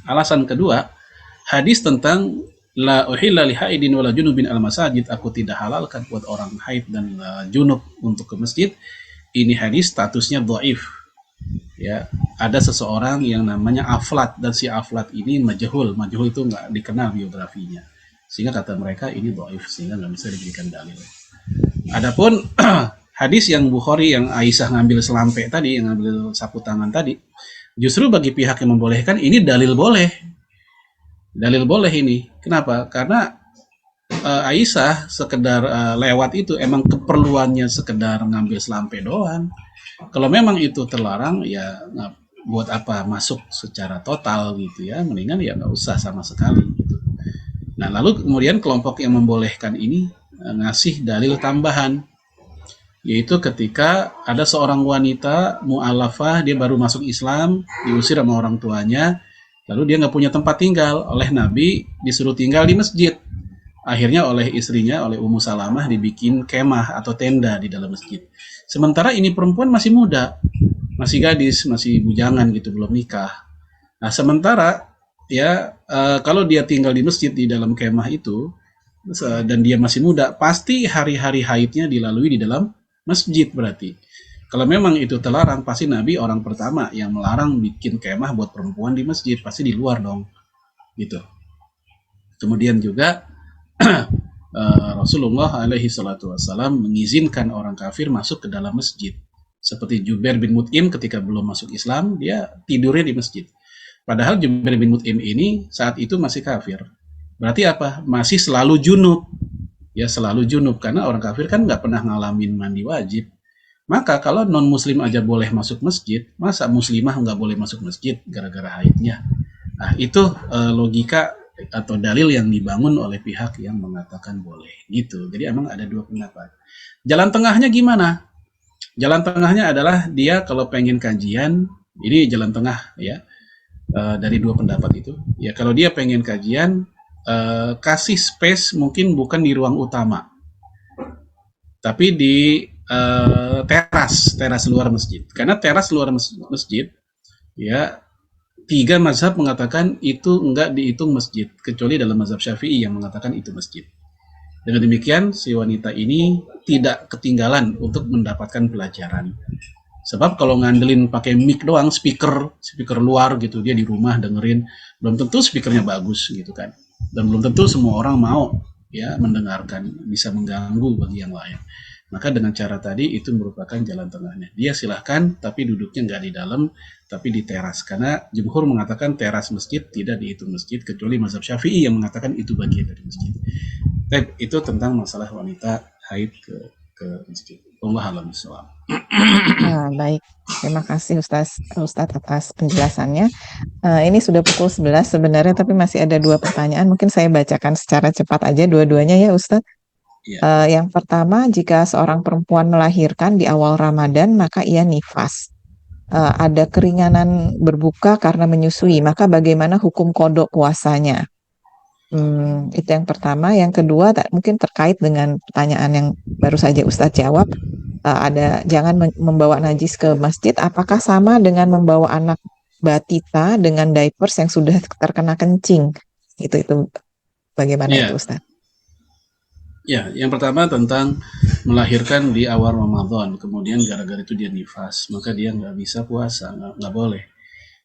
Alasan kedua, hadis tentang la uhilla li haidin wala junubin al masajid, aku tidak halalkan buat orang haid dan junub untuk ke masjid. Ini hadis statusnya dhaif. Ya, ada seseorang yang namanya Aflat, dan si Aflat ini majhul itu nggak dikenal biografinya, sehingga kata mereka ini dhaif, sehingga nggak bisa dijadikan dalil. Adapun hadis yang Bukhari yang Aisyah ngambil selampe tadi, yang ngambil sapu tangan tadi, justru bagi pihak yang membolehkan ini dalil boleh ini. Kenapa? Karena Aisyah sekedar lewat itu emang keperluannya sekedar ngambil selampe doang. Kalau memang itu terlarang, ya buat apa masuk secara total gitu ya, mendingan ya nggak usah sama sekali gitu. Nah, lalu kemudian kelompok yang membolehkan ini ngasih dalil tambahan, yaitu ketika ada seorang wanita mu'alafah, dia baru masuk Islam, diusir sama orang tuanya, lalu dia nggak punya tempat tinggal, oleh Nabi disuruh tinggal di masjid. Akhirnya oleh istrinya, oleh Ummu Salamah, dibikin kemah atau tenda di dalam masjid. Sementara ini perempuan masih muda, masih gadis, masih bujangan gitu, belum nikah. Nah, sementara ya kalau dia tinggal di masjid di dalam kemah itu, dan dia masih muda, pasti hari-hari haidnya dilalui di dalam masjid. Berarti kalau memang itu terlarang, pasti Nabi orang pertama yang melarang bikin kemah buat perempuan di masjid, pasti di luar dong gitu. Kemudian juga Rasulullah alaihi salatu wassalam mengizinkan orang kafir masuk ke dalam masjid, seperti Jubair bin Mut'im ketika belum masuk Islam, dia tidurnya di masjid. Padahal Jubair bin Mut'im ini saat itu masih kafir. Berarti apa? Masih selalu junub. Ya, selalu junub, karena orang kafir kan nggak pernah ngalamin mandi wajib. Maka kalau non muslim aja boleh masuk masjid, masa muslimah nggak boleh masuk masjid gara-gara haidnya? Nah, itu logika atau dalil yang dibangun oleh pihak yang mengatakan boleh gitu. Jadi emang ada dua pendapat. Jalan tengahnya gimana? Jalan tengahnya adalah dia kalau pengen kajian, ini jalan tengah ya, dari dua pendapat itu. Ya, kalau dia pengen kajian, kasih space mungkin bukan di ruang utama, tapi di teras luar masjid. Karena teras luar masjid, ya, 3 mazhab mengatakan itu enggak dihitung masjid, kecuali dalam mazhab Syafi'i yang mengatakan itu masjid. Dengan demikian, si wanita ini tidak ketinggalan untuk mendapatkan pelajaran. Sebab kalau ngandelin pakai mic doang, speaker luar gitu, dia di rumah dengerin, belum tentu speakernya bagus gitu kan. Dan belum tentu semua orang mau ya mendengarkan, bisa mengganggu bagi yang lain. Maka dengan cara tadi itu merupakan jalan tengahnya. Dia silahkan, tapi duduknya nggak di dalam, tapi di teras. Karena jumhur mengatakan teras masjid tidak dihitung masjid, kecuali mazhab Syafi'i yang mengatakan itu bagian dari masjid. Itu tentang masalah wanita haid ke masjid. Allah alam bisawab. Baik, terima kasih Ustadz atas penjelasannya. Ini sudah pukul 11 sebenarnya, tapi masih ada 2 pertanyaan. Mungkin saya bacakan secara cepat aja dua-duanya ya Ustadz. Ya. Yang pertama, jika seorang perempuan melahirkan di awal Ramadan, maka ia nifas. Ada keringanan berbuka karena menyusui, maka bagaimana hukum qadha puasanya? Itu yang pertama. Yang kedua, mungkin terkait dengan pertanyaan yang baru saja Ustadz jawab. Ada jangan membawa najis ke masjid, apakah sama dengan membawa anak batita dengan diapers yang sudah terkena kencing? Itu bagaimana itu Ustaz? Ya, yang pertama tentang melahirkan di awal Ramadan, kemudian gara-gara itu dia nifas, maka dia nggak bisa puasa, nggak boleh.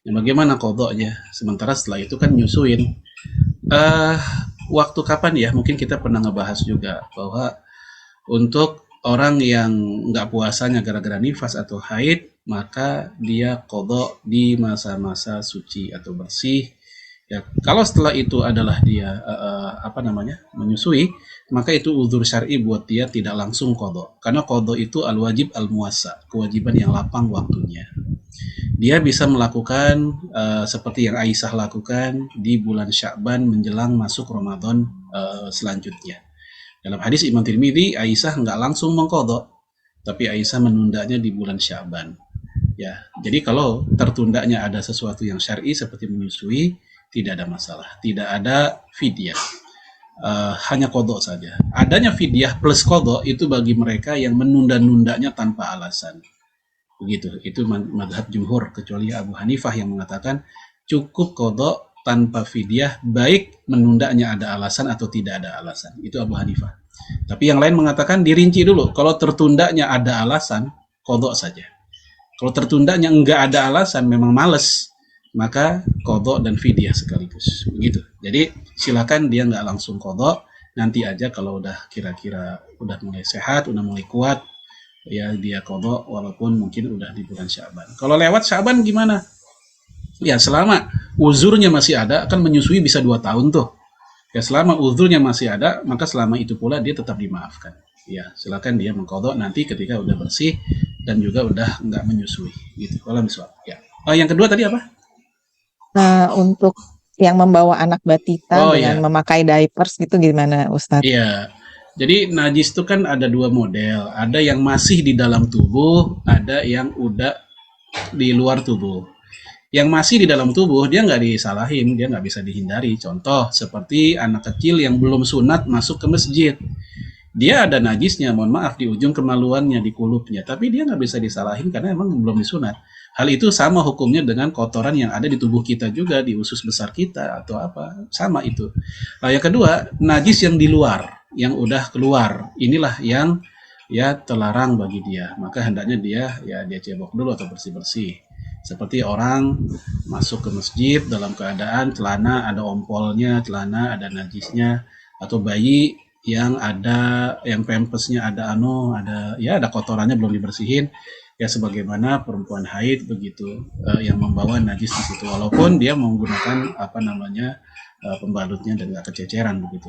Ya, bagaimana kodoknya? Sementara setelah itu kan nyusuin. eh Waktu kapan ya? Mungkin kita pernah ngebahas juga bahwa untuk orang yang nggak puasanya gara-gara nifas atau haid, maka dia kodok di masa-masa suci atau bersih. Ya, kalau setelah itu adalah dia apa namanya menyusui, maka itu uzur syar'i buat dia tidak langsung kodok. Karena kodok itu al wajib al muasa, kewajiban yang lapang waktunya. Dia bisa melakukan seperti yang Aisyah lakukan di bulan Sya'ban menjelang masuk Ramadan selanjutnya. Dalam hadis Imam Tirmidzi, Aisyah nggak langsung mengkodok, tapi Aisyah menundanya di bulan Sya'ban. Ya, jadi kalau tertundanya ada sesuatu yang syar'i seperti menyusui, tidak ada masalah, tidak ada fidyah, hanya kodok saja. Adanya fidyah plus kodok itu bagi mereka yang menunda-nundanya tanpa alasan. Begitu, itu madhab jumhur, kecuali Abu Hanifah yang mengatakan cukup kodok tanpa fidyah, baik menundanya ada alasan atau tidak ada alasan. Itu Abu Hanifah. Tapi yang lain mengatakan dirinci dulu. Kalau tertundanya ada alasan, kodok saja. Kalau tertundanya enggak ada alasan, memang males, maka kodok dan fidyah sekaligus. Begitu. Jadi silakan dia nggak langsung kodok, nanti aja kalau udah kira-kira udah mulai sehat, udah mulai kuat, ya dia kodok walaupun mungkin udah di bulan Sya'ban. Kalau lewat Sya'ban gimana? Ya selama uzurnya masih ada, kan menyusui bisa 2 tahun tuh. Ya selama uzurnya masih ada, maka selama itu pula dia tetap dimaafkan. Ya silakan dia mengkodok nanti ketika udah bersih dan juga udah nggak menyusui. Gitu. Kalau misalnya. Ya. Yang kedua tadi apa? Untuk yang membawa anak batita Oh dengan ya, memakai diapers gitu gimana Ustadz? iya. Jadi najis itu kan ada 2 model. Ada yang masih di dalam tubuh, ada yang udah di luar tubuh. Yang masih di dalam tubuh dia nggak disalahin, dia nggak bisa dihindari. Contoh seperti anak kecil yang belum sunat masuk ke masjid. Dia ada najisnya, mohon maaf, di ujung kemaluannya, di kulupnya, tapi dia nggak bisa disalahin karena emang belum disunat. Hal itu sama hukumnya dengan kotoran yang ada di tubuh kita juga, di usus besar kita atau apa, sama itu. Nah, yang kedua, najis yang di luar, yang udah keluar, inilah yang ya terlarang bagi dia. Maka hendaknya dia cebok dulu atau bersih-bersih. Seperti orang masuk ke masjid dalam keadaan celana ada ompolnya, celana ada najisnya, atau bayi yang pampasnya ada kotorannya belum dibersihin, ya sebagaimana perempuan haid begitu, yang membawa najis di situ walaupun dia menggunakan pembalutnya dan nggak kececeran begitu.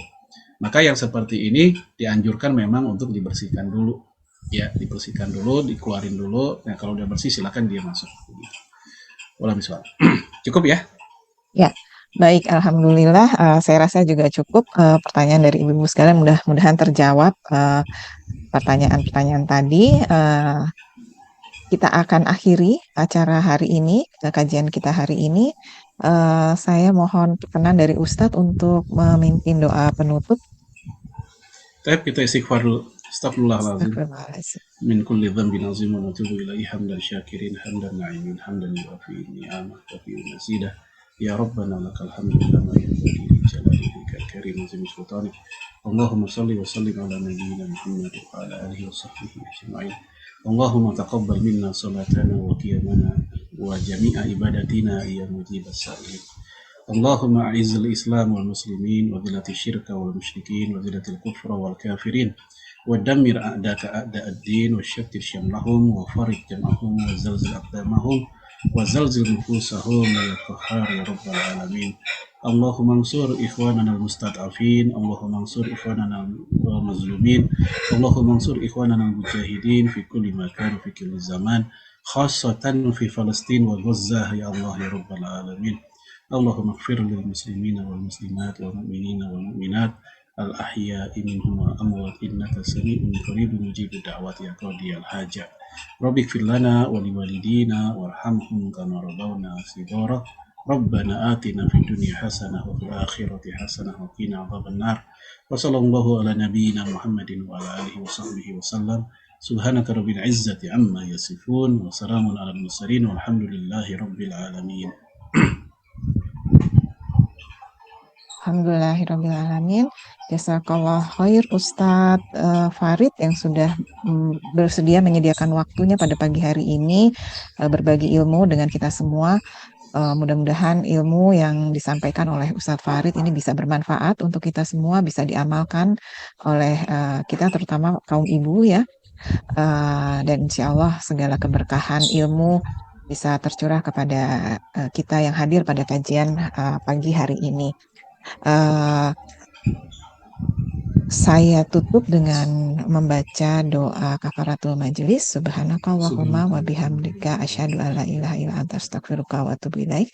Maka yang seperti ini dianjurkan memang untuk dibersihkan dulu, ya dibersihkan dulu, dikeluarin dulu. Nah kalau udah bersih silakan dia masuk begitu. Cukup ya. Ya, baik, alhamdulillah. Saya rasa juga cukup pertanyaan dari ibu-ibu sekalian. Mudah-mudahan terjawab pertanyaan-pertanyaan tadi. Kita akan akhiri acara hari ini, kajian kita hari ini. Saya mohon perkenan dari Ustadz untuk memimpin doa penutup. Tapi kita istighfar dulu. Astagfirullahaladzim. Astagfirullahaladzim. من كل ذنب عظيم ونتوب إليه حمدا شاكرين حمدا نعيمين حمدا يوفي نعمه وفي مزيده يا ربنا لك الحمد كما ينبغي لجلال وجهك الكريم وعظيم سلطانك اللهم صل وسلم على نبينا محمد وعلى آله وصحبه أجمعين اللهم تقبل منا صلاتنا وقيامنا وجميع عباداتنا يا مجيب السائلين اللهم أعز الإسلام والمسلمين وذلة الشرك والمشركين وذلة الكفر والكافرين ودمر أعداءك أعداء الدين وشتت شملهم وفرج جمعهم وزلزل أقدامهم وزلزل نفوسهم يا قهار يا رب العالمين اللهم انصر إخواننا المستضعفين اللهم انصر إخواننا المظلومين اللهم انصر إخواننا المجاهدين في كل مكان في كل زمان خاصة في فلسطين وغزة يا الله يا رب العالمين اللهم اغفر للمسلمين والمسلمات والمؤمنين والمؤمنات الأحياء منهم والأموات إنك سميع قريب مجيب الدعوات يا قاضي الحاجة رب اغفر لنا ولوالدينا وارحمهم كما ربونا صغارا ربنا آتنا في الدنيا حسنة وفي الآخرة حسنة وقنا عذاب النار وصلى الله على نبينا محمد وعلى آله وصحبه وسلم سبحانك رب العزة عما يصفون وسلام على المرسلين والحمد لله رب العالمين Alhamdulillahirrahmanirrahim. Jazakallah khair Ustadz Farid yang sudah bersedia menyediakan waktunya pada pagi hari ini berbagi ilmu dengan kita semua. Mudah-mudahan ilmu yang disampaikan oleh Ustadz Farid ini bisa bermanfaat untuk kita semua, bisa diamalkan oleh kita terutama kaum ibu ya. Dan insya Allah segala keberkahan ilmu bisa tercurah kepada kita yang hadir pada kajian pagi hari ini. Saya tutup dengan membaca doa kafaratul majelis. Subhanakallahumma wa bihamdika asyhadu an la ilaha illa anta astaghfiruka wa atubu ilaik.